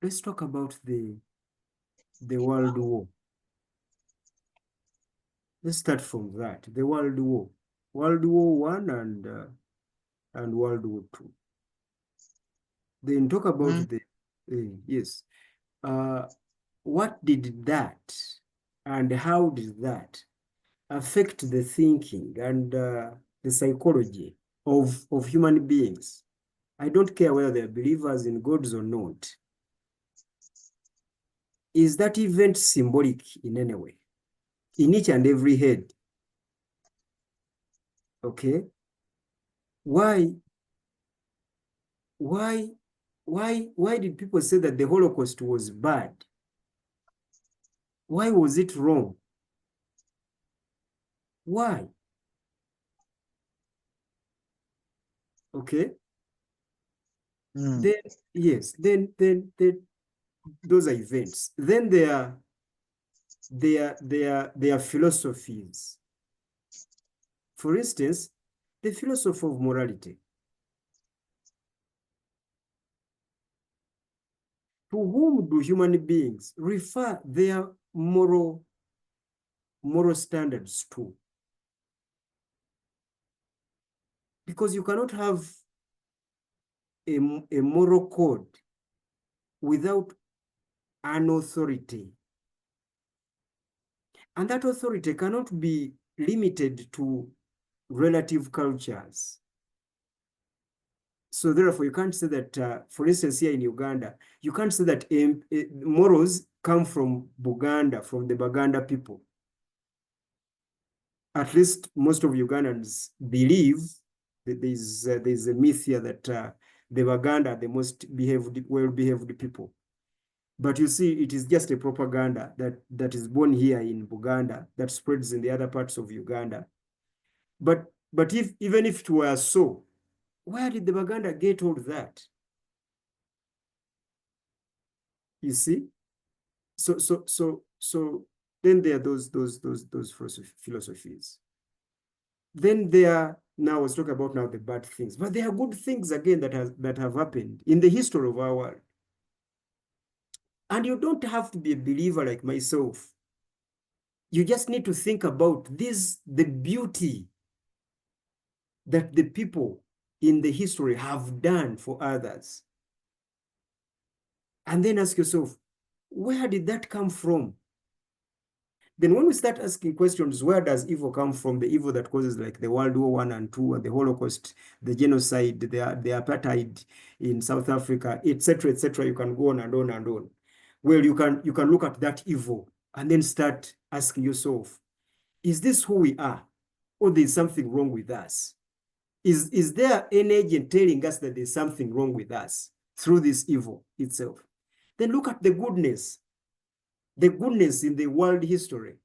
let's talk about the World War. Let's start from that. The World War, World War I and World War II. Then talk about yes. What did that and how did that affect the thinking and the psychology of human beings? I don't care whether they're believers in gods or not. Is that event symbolic in any way? In each and every head? Okay. Why did people say that the Holocaust was bad? Why was it wrong? Why? Okay. Then yes, then those are events. Then there are philosophies. For instance, the philosophy of morality. To whom do human beings refer their moral standards to? Because you cannot have a moral code without an authority. And that authority cannot be limited to relative cultures. So therefore, you can't say that, for instance, here in Uganda, you can't say that morals come from Buganda, from the Baganda people. At least most of Ugandans believe that there's a myth here that the Baganda are the most well-behaved people. But you see, it is just a propaganda that is born here in Buganda that spreads in the other parts of Uganda. But even if it were so, where did the Baganda get all that? You see? So then there are those philosophies. Then now let's talk about now the bad things. But there are good things again that have happened in the history of our world. And you don't have to be a believer like myself. You just need to think about the beauty that the people in the history have done for others. And then ask yourself, where did that come from? Then when we start asking questions, where does evil come from? The evil that causes like the World War I and II, and the Holocaust, the genocide, the apartheid in South Africa, etc., etc. You can go on and on and on. where you can look at that evil and then start asking yourself, is this who we are, or there's something wrong with us? Is there an agent telling us that there's something wrong with us through this evil itself? Then look at the goodness in the world history.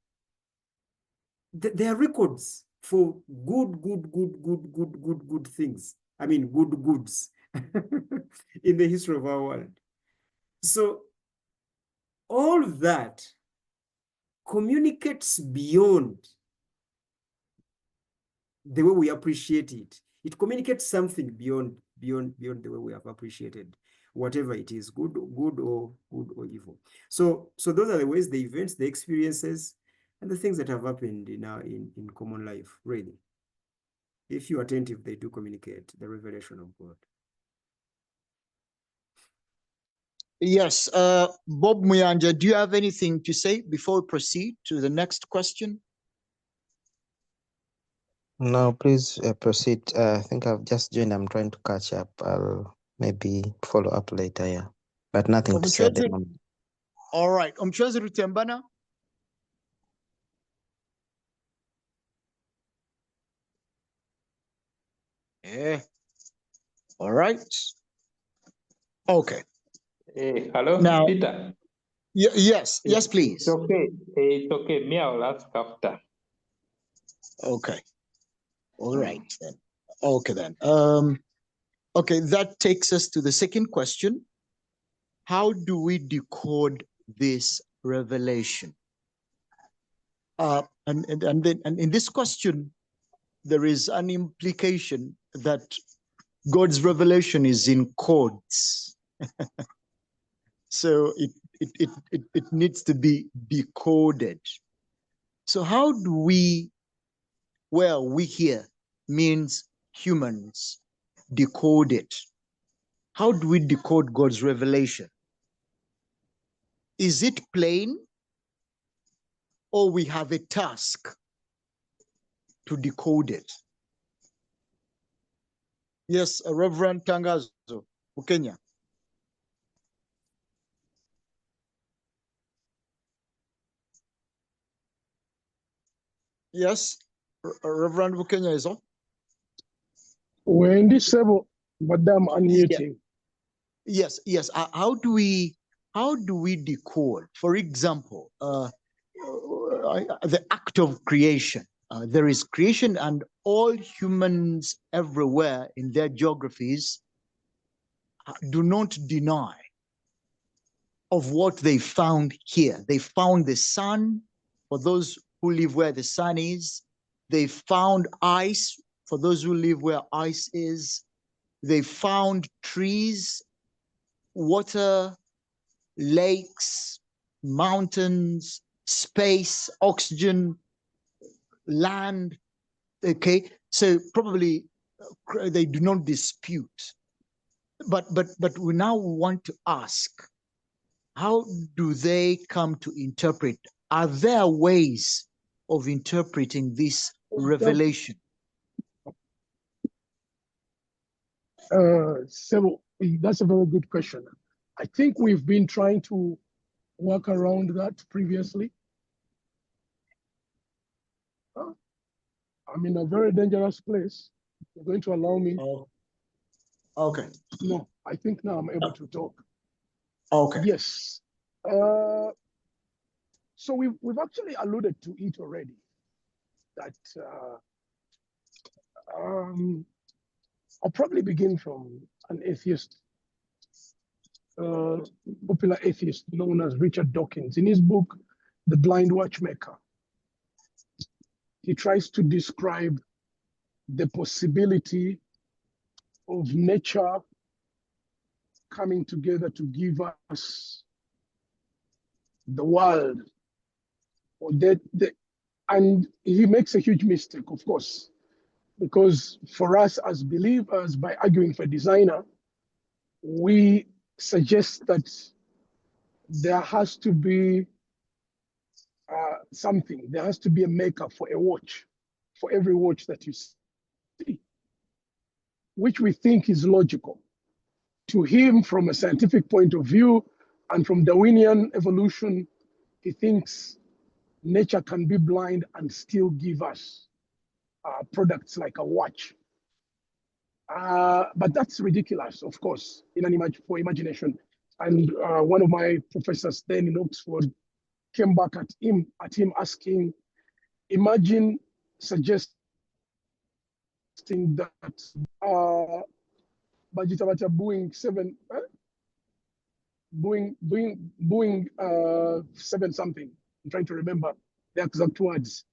There are records for good things. I mean, good goods in the history of our world. So all of that communicates beyond the way we appreciate it. It communicates something beyond the way we have appreciated whatever it is, good or evil. So those are the ways, the events, the experiences, and the things that have happened in common life, really. If you're attentive, they do communicate the revelation of God. Yes, Bob Muyanja, do you have anything to say before we proceed to the next question? No, please proceed. I think I've just joined. I'm trying to catch up. I'll maybe follow up later, yeah. But nothing to say at the moment. All right. Omchozi Rutembana. Yeah. All right. Okay. Hello, Now, Peter. Yes, please. It's okay. It's okay. Me, I'll ask after. Okay. All right then. Okay then. Okay, that takes us to the second question. How do we decode this revelation? And in this question, there is an implication that God's revelation is in codes. So it needs to be decoded. So how do we, well, we here means humans, decode it? How do we decode God's revelation? Is it plain, or we have a task to decode it? Yes, Reverend Tangazo, Kenya. Yes, Reverend Bukenya is on. We're in this level, Madam unmuting. Yes. How do we decode, for example, the act of creation? There is creation, and all humans everywhere in their geographies do not deny of what they found here. They found the sun, for those who live where the sun is. They found ice, for those who live where ice is. They found trees, water, lakes, mountains, space, oxygen, land. Okay, so probably they do not dispute. But we now want to ask, how do they come to interpret? Are there ways of interpreting this revelation? So that's a very good question. I think we've been trying to work around that previously. I'm in a very dangerous place. You're going to allow me? Oh, okay. No, I think now I'm able to talk. Okay. Yes. So we've actually alluded to it already, that I'll probably begin from an atheist, popular atheist known as Richard Dawkins. In his book, The Blind Watchmaker, he tries to describe the possibility of nature coming together to give us the world. And he makes a huge mistake, of course, because for us as believers, by arguing for designer, we suggest that there has to be something. There has to be a maker for a watch, for every watch that you see, which we think is logical. To him, from a scientific point of view, And from Darwinian evolution, he thinks nature can be blind and still give us products like a watch. But that's ridiculous, of course, for imagination. And one of my professors then in Oxford came back at him asking, imagine suggesting that Bajita Boeing 7 something. I'm trying to remember the exact words.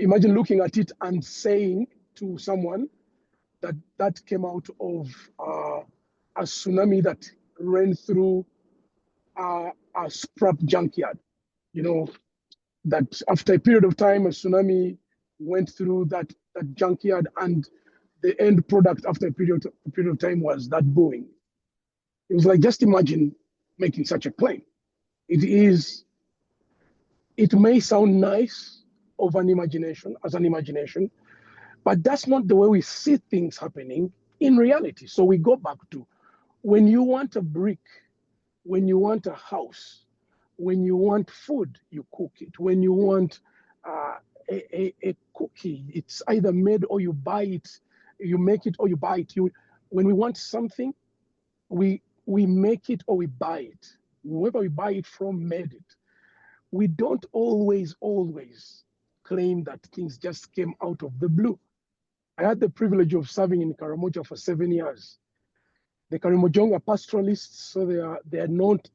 Imagine looking at it and saying to someone that that came out of a tsunami that ran through a scrap junkyard. You know, that after a period of time, a tsunami went through that junkyard, and the end product after a period of time was that Boeing. It was like, just imagine making such a claim. It may sound nice as an imagination, but that's not the way we see things happening in reality. So we go back to, when you want a brick, when you want a house, when you want food, you cook it. When you want a cookie, it's either made or you buy it. You make it or you buy it. When we want something, we make it or we buy it. Whoever we buy it from made it. We don't always claim that things just came out of the blue. I had the privilege of serving in Karamoja for 7 years. The Karamojonga are pastoralists, so they are not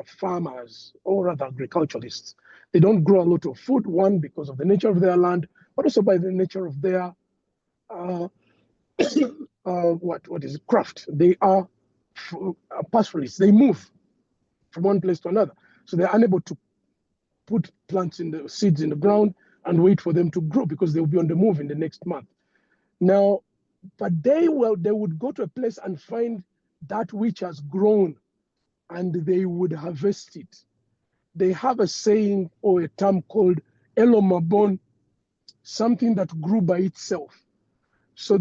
farmers or rather agriculturalists. They don't grow a lot of food, one, because of the nature of their land, but also by the nature of their what is it, craft. They are pastoralists. They move from one place to another, so they're unable to put seeds in the ground and wait for them to grow, because they'll be on the move in the next month. Now, but they would go to a place and find that which has grown, and they would harvest it. They have a saying or a term called elomabon, something that grew by itself. So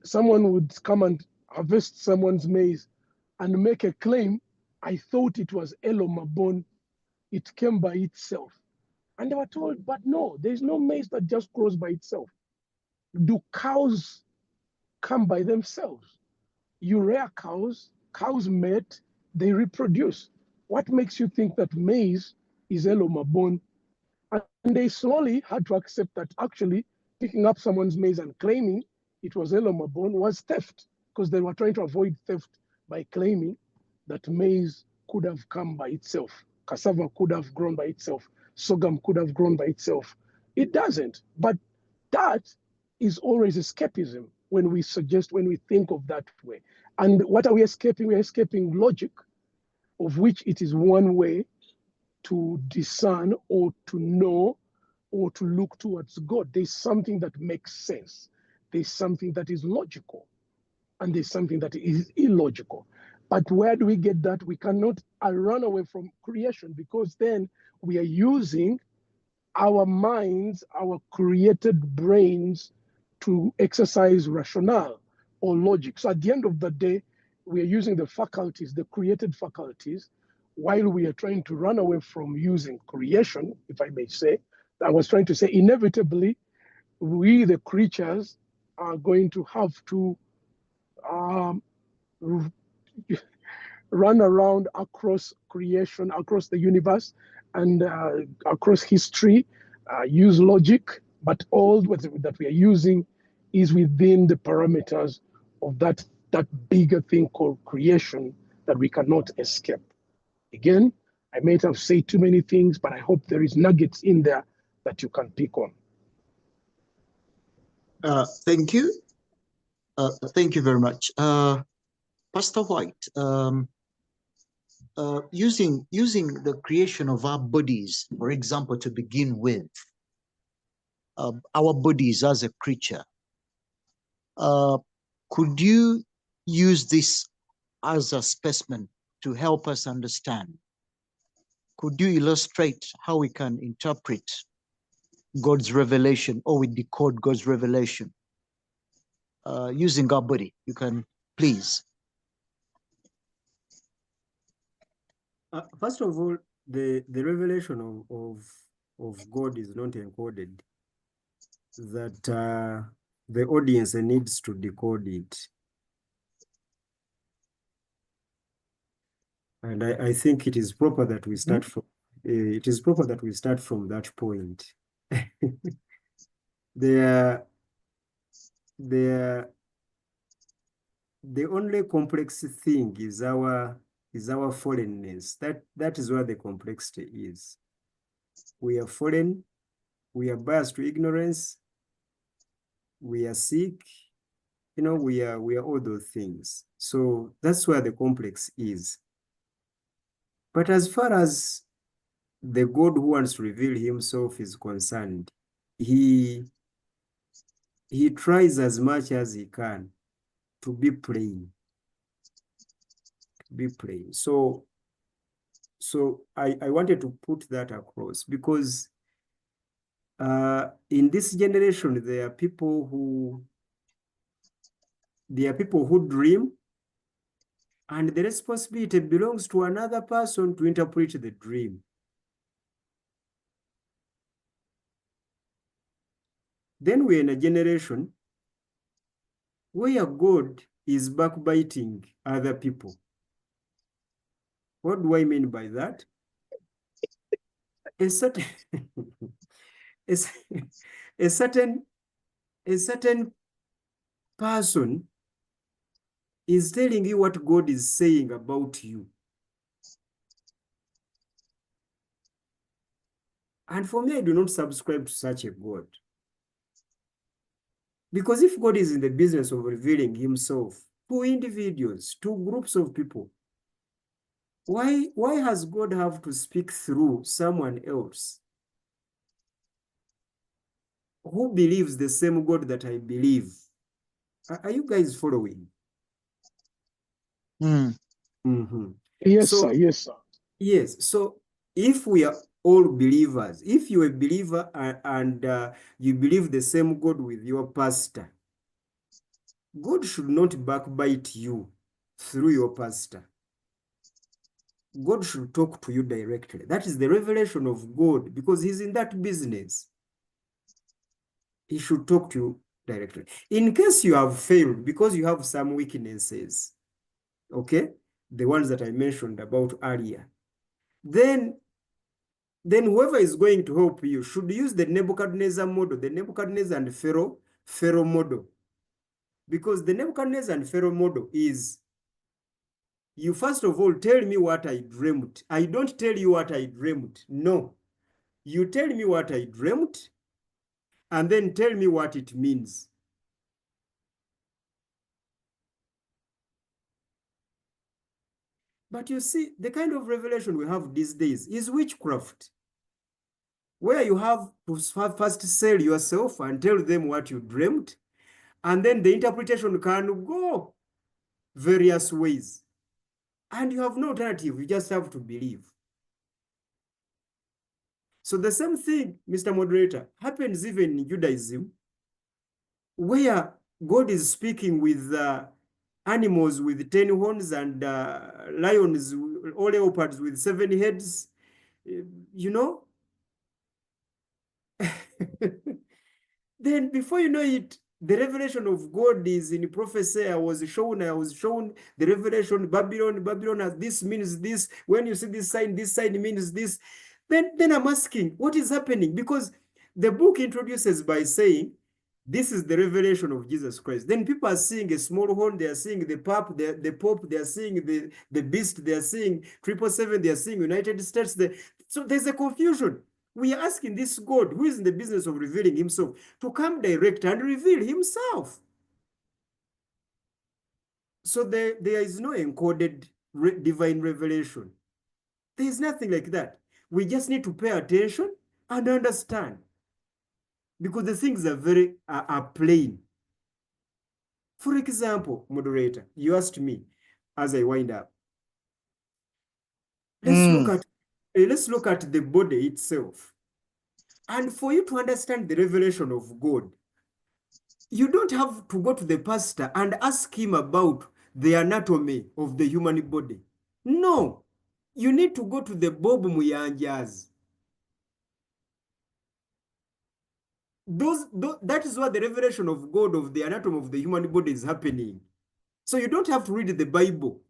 someone would come and harvest someone's maize and make a claim, I thought it was elomabon, it came by itself. And they were told, but no, there's no maize that just grows by itself. Do cows come by themselves? You rear cows mate, they reproduce. What makes you think that maize is elomabon? And they slowly had to accept that actually picking up someone's maize and claiming it was elomabon was theft, because they were trying to avoid theft by claiming that maize could have come by itself. Cassava could have grown by itself. Sorghum could have grown by itself. It doesn't. But that is always escapism when we think of that way. And what are we escaping? We're escaping logic, of which it is one way to discern or to know or to look towards God. There's something that makes sense. There's something that is logical, and there's something that is illogical. But where do we get that? We cannot run away from creation, because then we are using our minds, our created brains, to exercise rationale or logic. So at the end of the day, we are using the faculties, the created faculties, while we are trying to run away from using creation, if I may say. I was trying to say, inevitably, we, the creatures, are going to have to run around across creation, across the universe, and across history, use logic, but all that we are using is within the parameters of that bigger thing called creation that we cannot escape. Again, I might have said too many things, but I hope there is nuggets in there that you can pick on. Thank you. Thank you very much. Pastor White, using the creation of our bodies, for example, to begin with, our bodies as a creature, could you use this as a specimen to help us understand? Could you illustrate how we can interpret God's revelation, or we decode God's revelation using our body? You can, please. First of all, the revelation of God is not encoded, that the audience needs to decode it. And I think it is proper that we start from that point. The only complex thing is our foreignness. That is where the complexity is. We are foreign, we are biased to ignorance, we are sick, we are all those things. So that's where the complex is. But as far as the God who wants to reveal himself is concerned, he tries as much as he can to be plain. So I wanted to put that across because in this generation, there are people who dream, and the responsibility belongs to another person to interpret the dream. Then we're in a generation where God is backbiting other people. What do I mean by that? A certain a certain person is telling you what God is saying about you. And for me, I do not subscribe to such a God. Because if God is in the business of revealing himself to individuals, to groups of people, why has God have to speak through someone else who believes the same God that I believe? Are you guys following? Mm-hmm. Yes, So, sir. Yes, sir. yes. So if we are all believers, if you're a believer and you believe the same God with your pastor, God should not backbite you through your pastor. God should talk to you directly. That is the revelation of God, because he's in that business. He should talk to you directly. In case you have failed because you have some weaknesses, okay, the ones that I mentioned about earlier, then whoever is going to help you should use the Nebuchadnezzar model, the Nebuchadnezzar and Pharaoh model. Because the Nebuchadnezzar and Pharaoh model is, you first of all tell me what I dreamt. I don't tell you what I dreamt. No. You tell me what I dreamt, and then tell me what it means. But you see, the kind of revelation we have these days is witchcraft, where you have to first sell yourself and tell them what you dreamt, and then the interpretation can go various ways. And you have no alternative, you just have to believe. So the same thing, Mr. Moderator, happens even in Judaism, where God is speaking with animals with 10 horns and lions or leopards with 7 heads, you know. Then before you know it, the revelation of God is in prophecy. I was shown the revelation, Babylon, this means this. When you see this sign means this. Then I'm asking, what is happening? Because the book introduces by saying, this is the revelation of Jesus Christ. Then people are seeing a small horn, they are seeing the Pope, they are seeing the beast, they are seeing 777, they are seeing United States. So there's a confusion. We are asking this God, who is in the business of revealing himself, to come direct and reveal himself. So there is no encoded divine revelation. There is nothing like that. We just need to pay attention and understand, because the things are very plain. For example, moderator, you asked me as I wind up. Let's look at the body itself. And for you to understand the revelation of God, you don't have to go to the pastor and ask him about the anatomy of the human body. No. You need to go to the Bob Muyanjas. That is what the revelation of God of the anatomy of the human body is happening. So you don't have to read the Bible.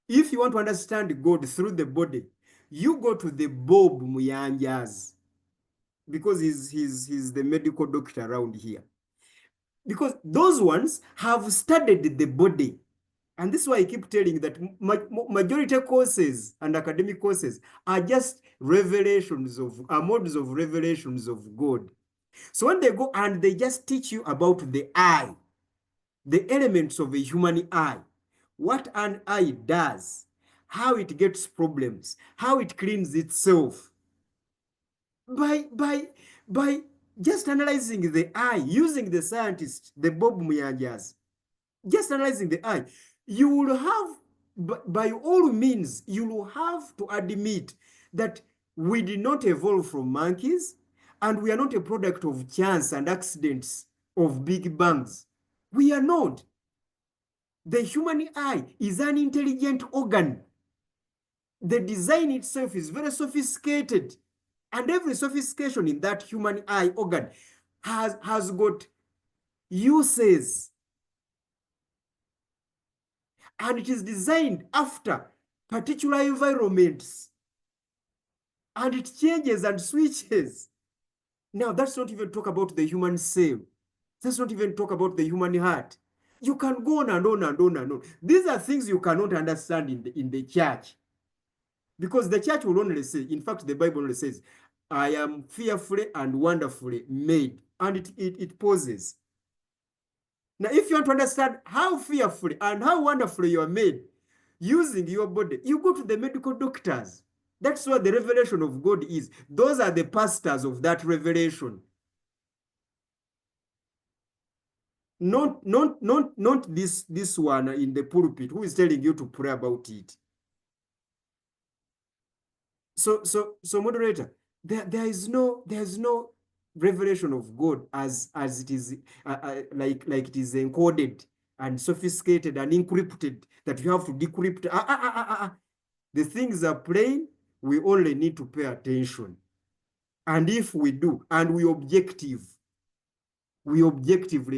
If you want to understand God through the body, you go to the Bob Muyanjas, because he's the medical doctor around here. Because those ones have studied the body. And this is why I keep telling you that majority courses and academic courses are just revelations models of revelations of God. So when they go and they just teach you about the eye, the elements of a human eye, what an eye does, how it gets problems, how it cleans itself, by just analyzing the eye, using the scientists, the Bob Muyanjas, just analyzing the eye, you will have, by all means, you will have to admit that we did not evolve from monkeys, and we are not a product of chance and accidents of big bangs. We are not. The human eye is an intelligent organ. The design itself is very sophisticated. And every sophistication in that human eye organ has got uses. And it is designed after particular environments. And it changes and switches. Now, that's not even talk about the human cell. Let's not even talk about the human heart. You can go on and on and on and on. These are things you cannot understand in the church. Because the church will only say, in fact, the Bible only says, I am fearfully and wonderfully made. And it pauses. Now, if you want to understand how fearfully and how wonderfully you are made using your body, you go to the medical doctors. That's what the revelation of God is. Those are the pastors of that revelation. Not this one in the pulpit who is telling you to pray about it. So moderator, there's no revelation of God as it is like it is encoded and sophisticated and encrypted that you have to decrypt. The things are plain. We only need to pay attention. And if we do, and we objectively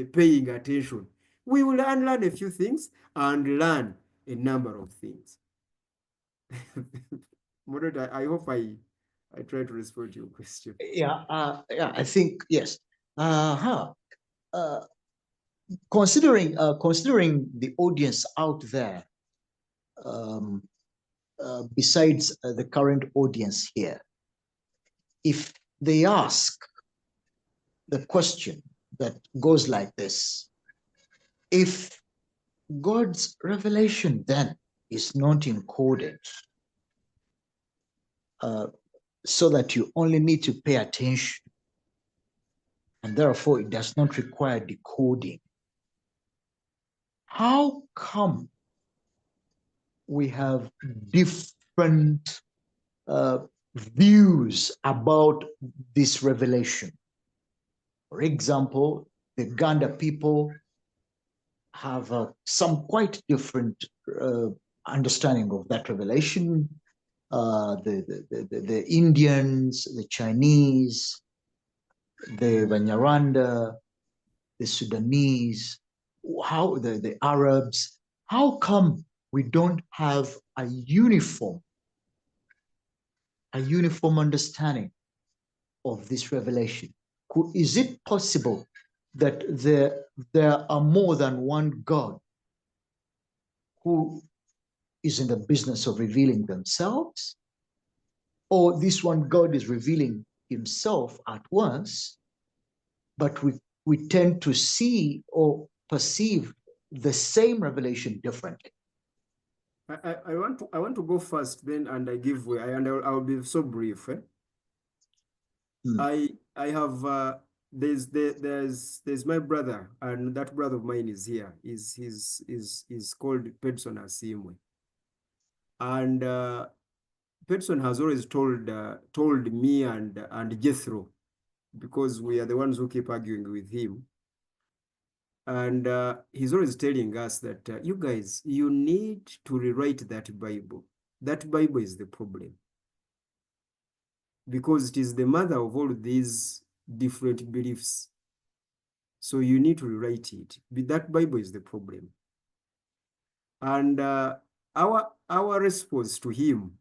paying attention, we will unlearn a few things and learn a number of things. Moderator, I hope I try to respond to your question. Yeah, I think yes. Considering the audience out there, besides the current audience here, if they ask the question that goes like this: if God's revelation then is not encoded, so that you only need to pay attention, and therefore it does not require decoding, how come we have different views about this revelation? For example, the Ganda people have some quite different understanding of that revelation. The Indians, the Chinese, the Banyarwanda, the Sudanese, how the Arabs, how come we don't have a uniform understanding of this revelation? Is it possible that there are more than one God who is in the business of revealing themselves? Or this one God is revealing himself at once, but we tend to see or perceive the same revelation differently? I want to go first, then, and I give way, and I'll be so brief. I have there's my brother, and that brother of mine is here. He's called Pedson Asimwe, and Pedson has always told me and Jethro, because we are the ones who keep arguing with him. And he's always telling us that you guys, you need to rewrite that Bible, that Bible is the problem. Because it is the mother of all these different beliefs. So you need to rewrite it. That Bible is the problem. And our response to him,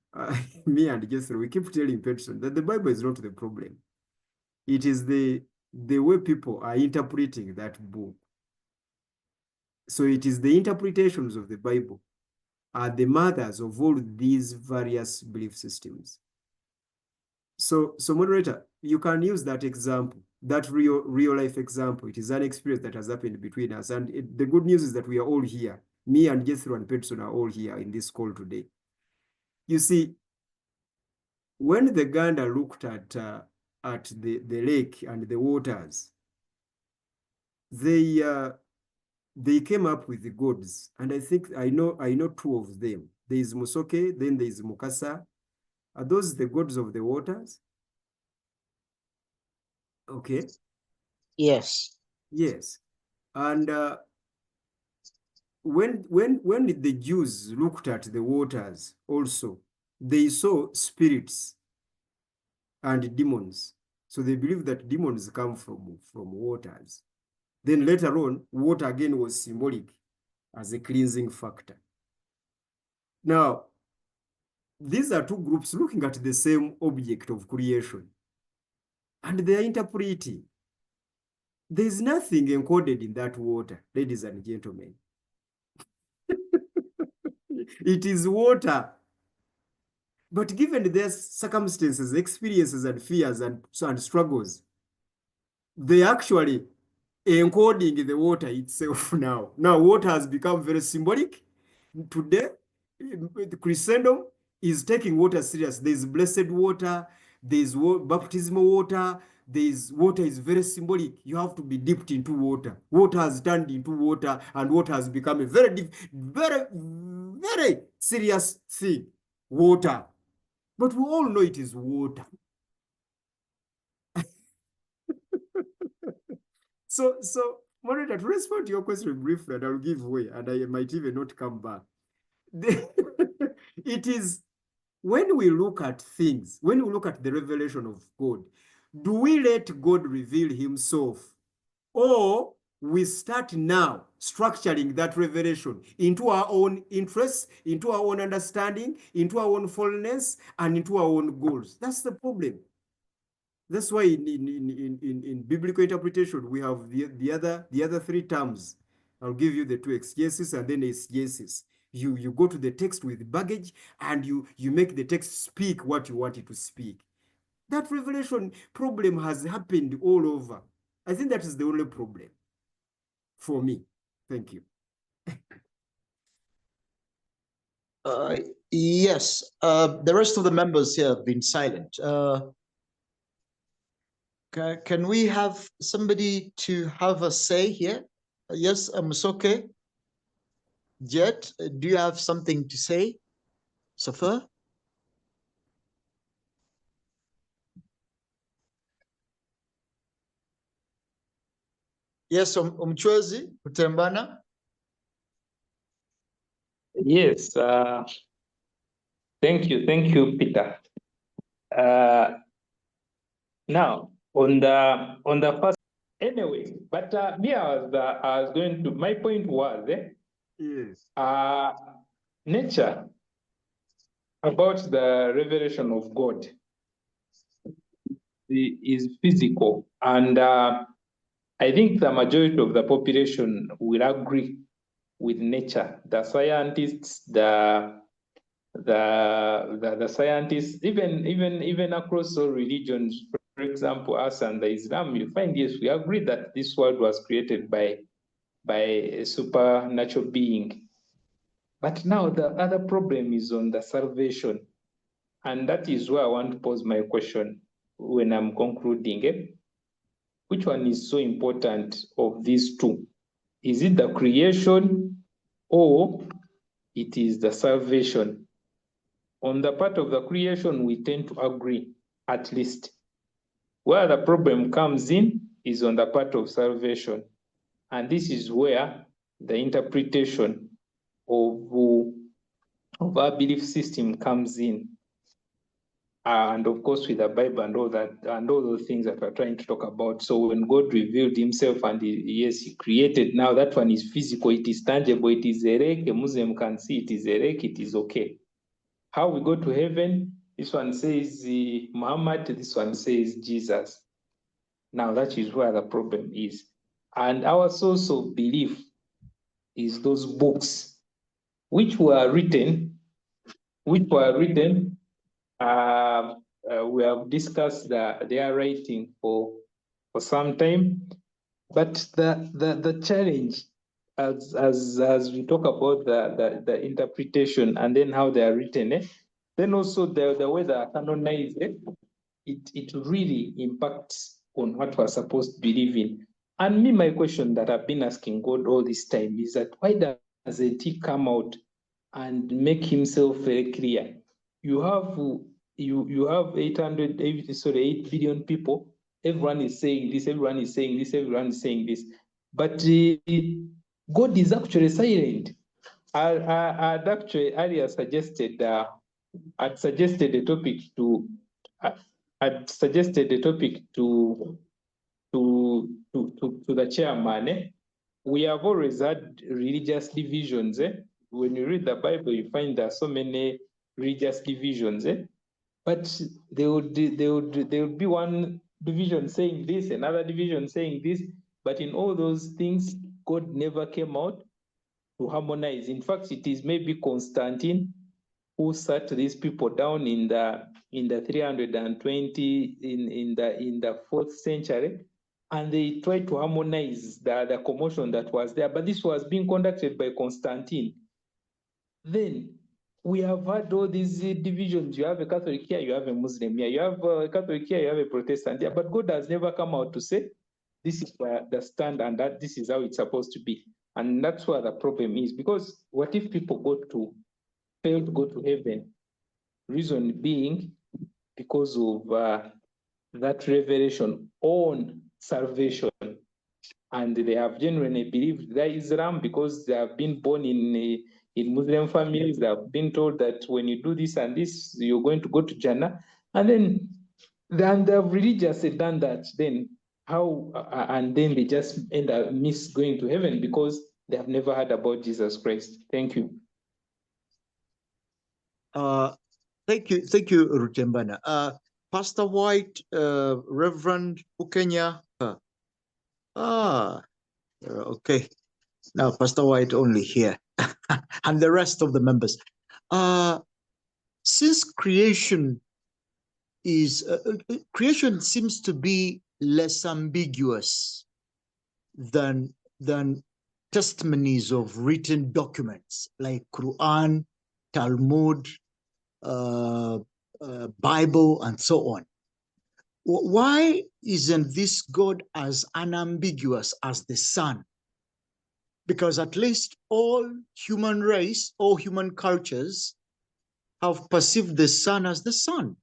me and Jethro, we keep telling Peterson that the Bible is not the problem. It is the way people are interpreting that book. So it is the interpretations of the Bible are the mothers of all these various belief systems. So moderator, you can use that example, that real life example. It is an experience that has happened between us. And the good news is that we are all here. Me and Jethro and Peterson are all here in this call today. You see, when the gander looked at the lake and the waters, they came up with the gods. And I think I know two of them. There is Musoke, then there is Mukasa. Are those the gods of the waters? Okay. Yes. Yes. And when the Jews looked at the waters also, they saw spirits and demons. So they believe that demons come from waters. Then later on, water again was symbolic as a cleansing factor. Now, these are two groups looking at the same object of creation. And they are interpreting. There is nothing encoded in that water, ladies and gentlemen. It is water. But given their circumstances, experiences, and fears and struggles, they actually encoding the water itself now. Now, water has become very symbolic. Today, the Christendom is taking water serious. There is blessed water, there is baptismal water, water is very symbolic. You have to be dipped into water. Water has turned into water, and water has become a very, very, very serious thing. Water. But we all know it is water. So, moderator, to respond to your question briefly, and I'll give way, and I might even not come back. It is when we look at things, when we look at the revelation of God, do we let God reveal himself, or we start now structuring that revelation into our own interests, into our own understanding, into our own fullness, and into our own goals? That's the problem. That's why in biblical interpretation, we have the other three terms. I'll give you the two, exegesis and then eisegesis. You go to the text with baggage, and you make the text speak what you want it to speak. That revelation problem has happened all over. I think that is the only problem for me. Thank you. Yes, the rest of the members here have been silent. Can we have somebody to have a say here? Yes, Musoke. Jet, do you have something to say? Safa? Yes, Umchwezi, Utembana. Yes, thank you, Peter. Now, on the first, anyway, but me, I was going to, my point was, Yes. Nature, about the revelation of God, is physical, and I think the majority of the population will agree with nature. The scientists, the scientists, even across all religions, for example, us and the Islam, you find, yes, we agree that this world was created by a supernatural being. But now the other problem is on the salvation. And that is where I want to pose my question when I'm concluding. Which one is so important of these two? Is it the creation, or it is the salvation? On the part of the creation, we tend to agree, at least. Where the problem comes in is on the part of salvation. And this is where the interpretation of of our belief system comes in. And of course, with the Bible and all that, and all those things that we're trying to talk about. So when God revealed himself and he created, now that one is physical, it is tangible, it is erect, a Muslim can see it is erect, it is okay. How we go to heaven, this one says Muhammad, this one says Jesus. Now that is where the problem is. And our source of belief is those books which were written. We have discussed their writing for some time, but the challenge as we talk about the interpretation and then how they are written, then also the way they are canonized, it really impacts on what we're supposed to believe in. And me, my question that I've been asking God all this time is that why doesn't he come out and make himself very clear? You have 8 billion people. Everyone is saying this, everyone is saying this, everyone is saying this. But God is actually silent. I'd actually earlier suggested I'd suggested a topic to the chairman. We have always had religious divisions. When you read the Bible, you find there are so many religious divisions. But there would be one division saying this, another division saying this. But in all those things, God never came out to harmonize. In fact, it is maybe Constantine who sat these people down in the 320 in the 4th century, and they tried to harmonize the commotion that was there. But this was being conducted by Constantine. Then we have had all these divisions. You have a Catholic here, you have a Muslim here, you have a Catholic here, you have a Protestant here. But God has never come out to say, this is the stand and that this is how it's supposed to be. And that's where the problem is. Because what if people fail to go to heaven? Reason being, because of that revelation on salvation. And they have genuinely believed that Islam because they have been born in Muslim families. They have been told that when you do this and this, you're going to go to Jannah. And then they have religiously done that. Then how? And then they just end up miss going to heaven because they have never heard about Jesus Christ. Thank you. Thank you, Rutembana. Pastor White, Reverend Ukenya. Okay. Now, Pastor White only here, and the rest of the members. Since creation seems to be less ambiguous than testimonies of written documents like Quran, Talmud, Bible, and so on. Why isn't this God as unambiguous as the sun? Because at least all human race, all human cultures have perceived the sun as the sun.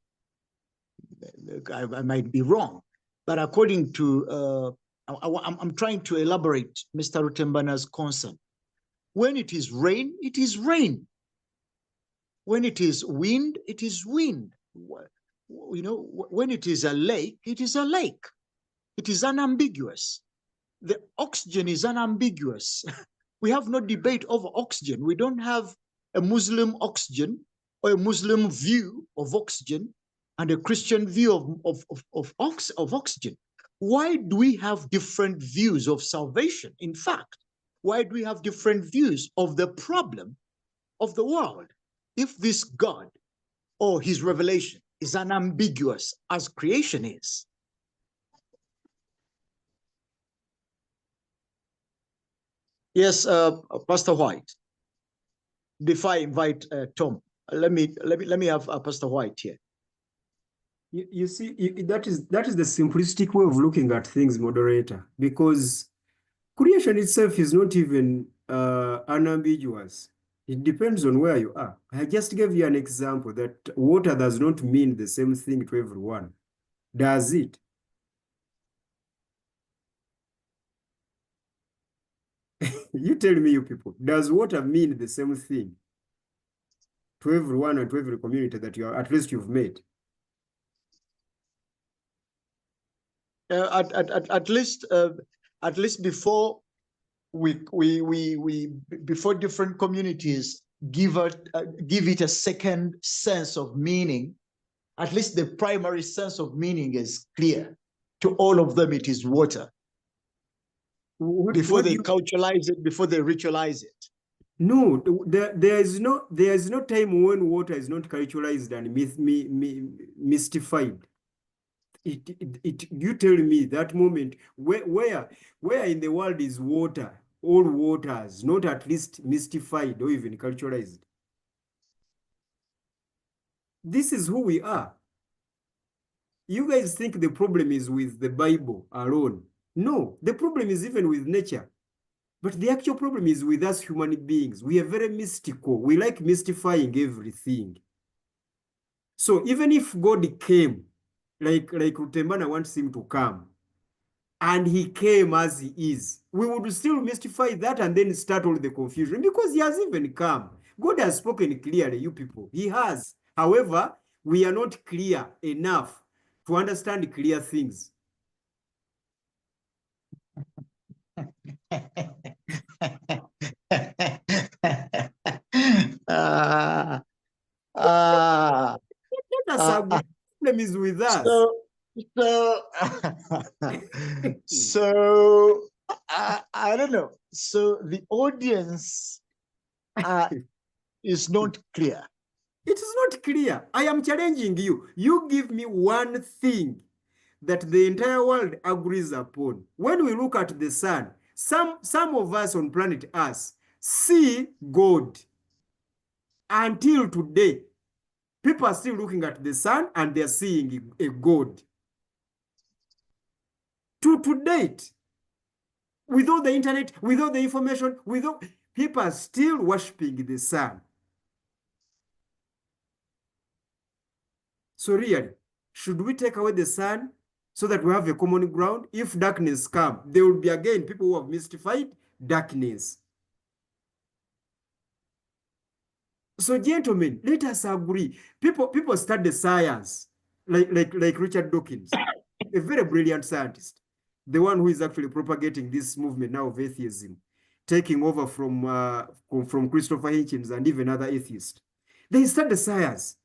I might be wrong, but according to, I'm trying to elaborate Mr. Rutembana's concern. When it is rain, it is rain. When it is wind, it is wind. You know, when it is a lake, it is a lake. It is unambiguous. The oxygen is unambiguous. We have no debate over oxygen. We don't have a Muslim oxygen or a Muslim view of oxygen and a Christian view of oxygen. Why do we have different views of salvation? In fact, why do we have different views of the problem of the world? If this God or his revelation is unambiguous as creation is. Yes, Pastor White. Before I invite Tom, let me have Pastor White here. You see, that is the simplistic way of looking at things, moderator, because creation itself is not even unambiguous. It depends on where you are. I just gave you an example that water does not mean the same thing to everyone. Does it? You tell me, you people, does water mean the same thing? to everyone and to every community that you are, at least you've made? At least before before different communities give it a second sense of meaning, at least the primary sense of meaning is clear. To all of them, it is water. Before they culturalize it, before they ritualize it. No, there is no time when water is not culturalized and mystified. You tell me that moment where in the world is water, all waters, not at least mystified or even culturalized. This is who we are. You guys think the problem is with the Bible alone. No, the problem is even with nature. But the actual problem is with us human beings. We are very mystical. We like mystifying everything. So even if God came, like Rutembana wants him to come, and he came as he is, we would still mystify that and then start all the confusion because he has even come. God has spoken clearly, you people. He has. However, we are not clear enough to understand clear things. Problem is with us. So I don't know. So the audience is not clear. It is not clear. I am challenging you. You give me one thing that the entire world agrees upon. When we look at the sun, some of us on planet Earth see God. Until today, people are still looking at the sun and they're seeing a God. To date, with all the internet, with all the information, people are still worshiping the sun. So really, should we take away the sun so that we have a common ground? If darkness comes, there will be again people who have mystified darkness. So gentlemen, let us agree. People study science, like Richard Dawkins, a very brilliant scientist, the one who is actually propagating this movement now of atheism, taking over from Christopher Hitchens and even other atheists. They study science,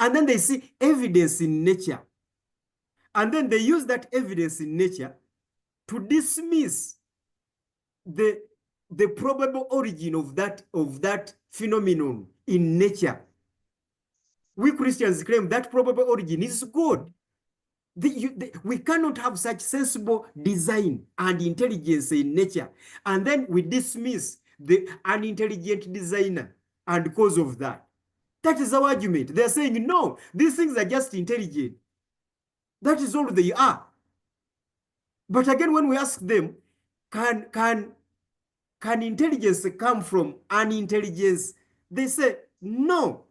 and then they see evidence in nature, and then they use that evidence in nature to dismiss the probable origin of that phenomenon in nature. We Christians claim that probable origin is God. We cannot have such sensible design and intelligence in nature, and then we dismiss the unintelligent designer and cause of that. That is our argument. They're saying, no, these things are just intelligent. That is all they are. But again, when we ask them, can intelligence come from unintelligence? They say, no,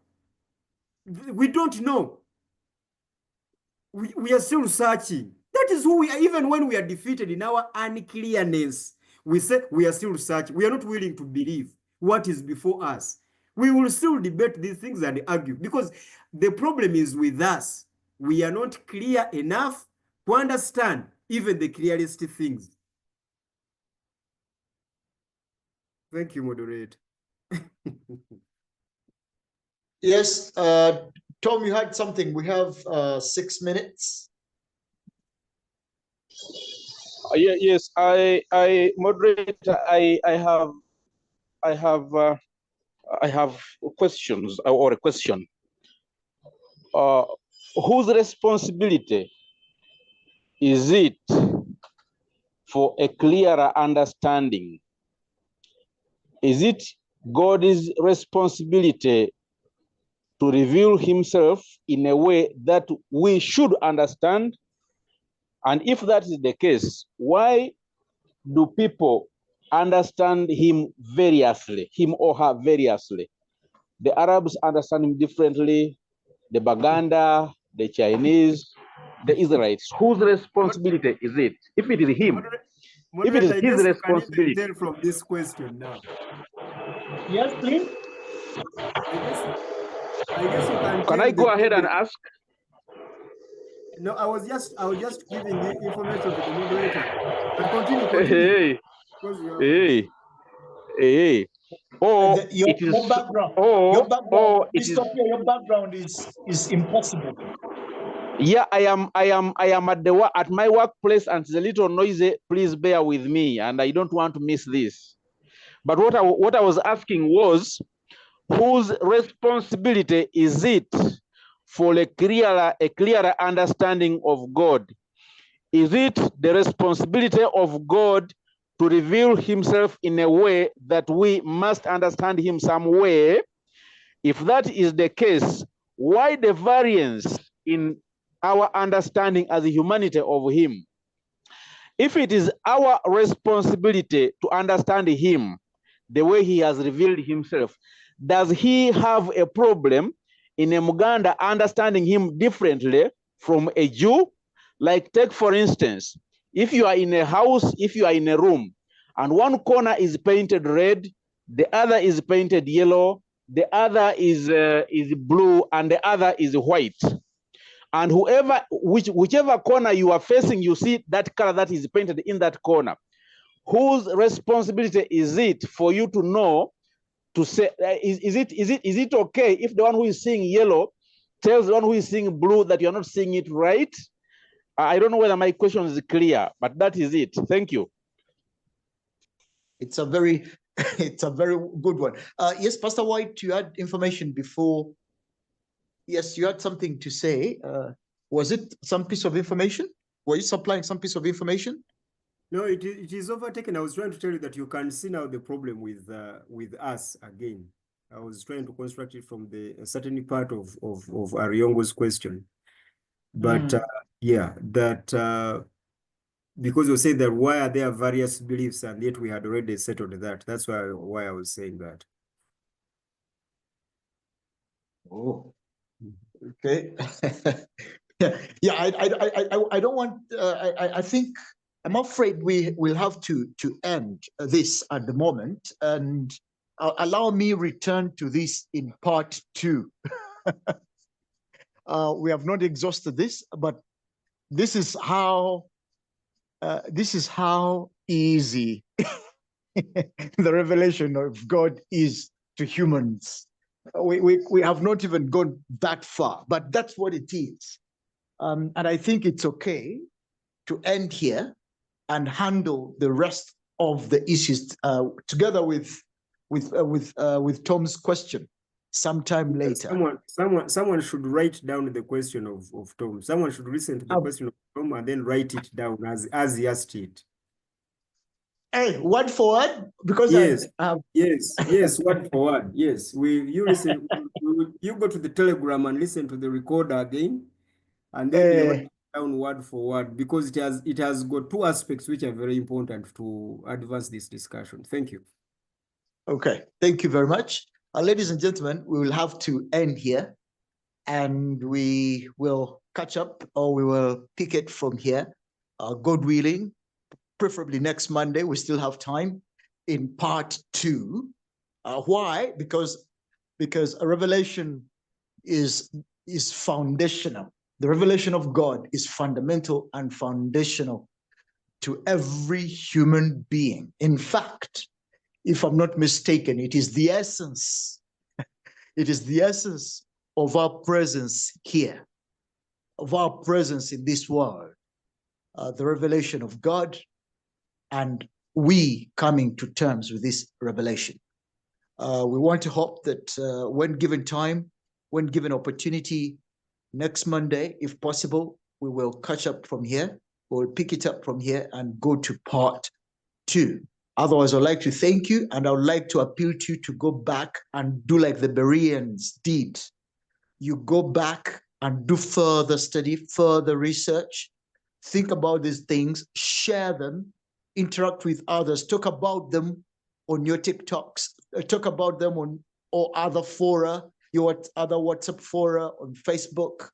we don't know. We are still searching. That is who we are. Even when we are defeated in our unclearness, we say we are still searching. We are not willing to believe what is before us. We will still debate these things and argue because the problem is with us. We are not clear enough to understand even the clearest things. Thank you, moderator. Yes, Tom, you had something. We have 6 minutes. Yes, I moderator. I have questions or a question. Whose responsibility is it for a clearer understanding? Is it God's responsibility to reveal himself in a way that we should understand? And if that is the case, why do people understand him variously, him or her variously? The Arabs understand him differently, the Baganda, the Chinese, the Israelites. Whose responsibility is it? If it is him, if it is his responsibility. Tell from this question now. Yes, please. I guess you can Can tell I go the ahead and problem. ask? No, I was just giving the information to the moderator. But continue. Hey, Because you have... hey, hey. Or Your it is, background, or it Mr. is. Sophia, your background is impossible. Yeah, I am at my workplace and it's a little noisy. Please bear with me, and I don't want to miss this. But what I was asking was, whose responsibility is it for a clearer understanding of God? Is it the responsibility of God to reveal himself in a way that we must understand him some way? If that is the case, why the variance in our understanding as a humanity of him? If it is our responsibility to understand him the way he has revealed himself, does he have a problem in a Muganda understanding him differently from a Jew? Like, take for instance, if you are in a house, if you are in a room, and one corner is painted red, the other is painted yellow, the other is blue, and the other is white. And whichever corner you are facing, you see that color that is painted in that corner. Whose responsibility is it for you to know, to say, is it okay if the one who is seeing yellow tells the one who is seeing blue that you're not seeing it right? I don't know whether my question is clear, but that is it. Thank you. It's a very good one. Yes, Pastor White, you had information before. Yes, you had something to say. Was it some piece of information? Were you supplying some piece of information? No, it is overtaken. I was trying to tell you that you can see now the problem with us again. I was trying to construct it from a certain part of Ariongo's question. But yeah, that because you say that why are there various beliefs, and yet we had already settled that. That's why I was saying that. Oh, okay. Yeah. I don't want. I think I'm afraid we will have to end this at the moment, and allow me return to this in part 2. We have not exhausted this, but this is how easy the revelation of God is to humans. We have not even gone that far, but that's what it is. And I think it's okay to end here and handle the rest of the issues together with Tom's question sometime later. Someone should write down the question of Tom. Someone should listen to the question of Tom and then write it down as he asked it. Hey, word for word, because yes, yes, word for word. Yes, you listen. You go to the Telegram and listen to the recorder again, and then you write down word for word, because it has got 2 aspects which are very important to advance this discussion. Thank you. Okay, thank you very much. Ladies and gentlemen, we will have to end here, and we will catch up, or we will pick it from here, God willing, preferably next Monday. We still have time in part 2. Why? Because a revelation is foundational. The revelation of God is fundamental and foundational to every human being. In fact, if I'm not mistaken, it is the essence. It is the essence of our presence here, of our presence in this world, the revelation of God, and we coming to terms with this revelation. We want to hope that when given time, when given opportunity, next Monday, if possible, we will catch up from here. We'll pick it up from here and go to part 2. Otherwise, I'd like to thank you, and I would like to appeal to you to go back and do like the Bereans did. You go back and do further study, further research, think about these things, share them, interact with others, talk about them on your TikToks, talk about them on or other fora, your other WhatsApp fora, on Facebook,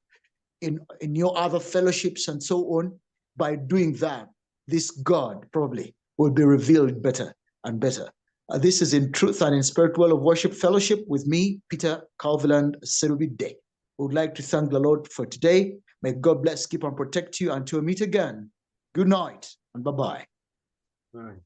in your other fellowships and so on. By doing that, this God probably will be revealed better and better. This is In Truth and in Spirit World of Worship Fellowship with me, Peter Calviland Serubide. We would like to thank the Lord for today. May God bless, keep and protect you until we meet again. Good night and bye-bye. Right.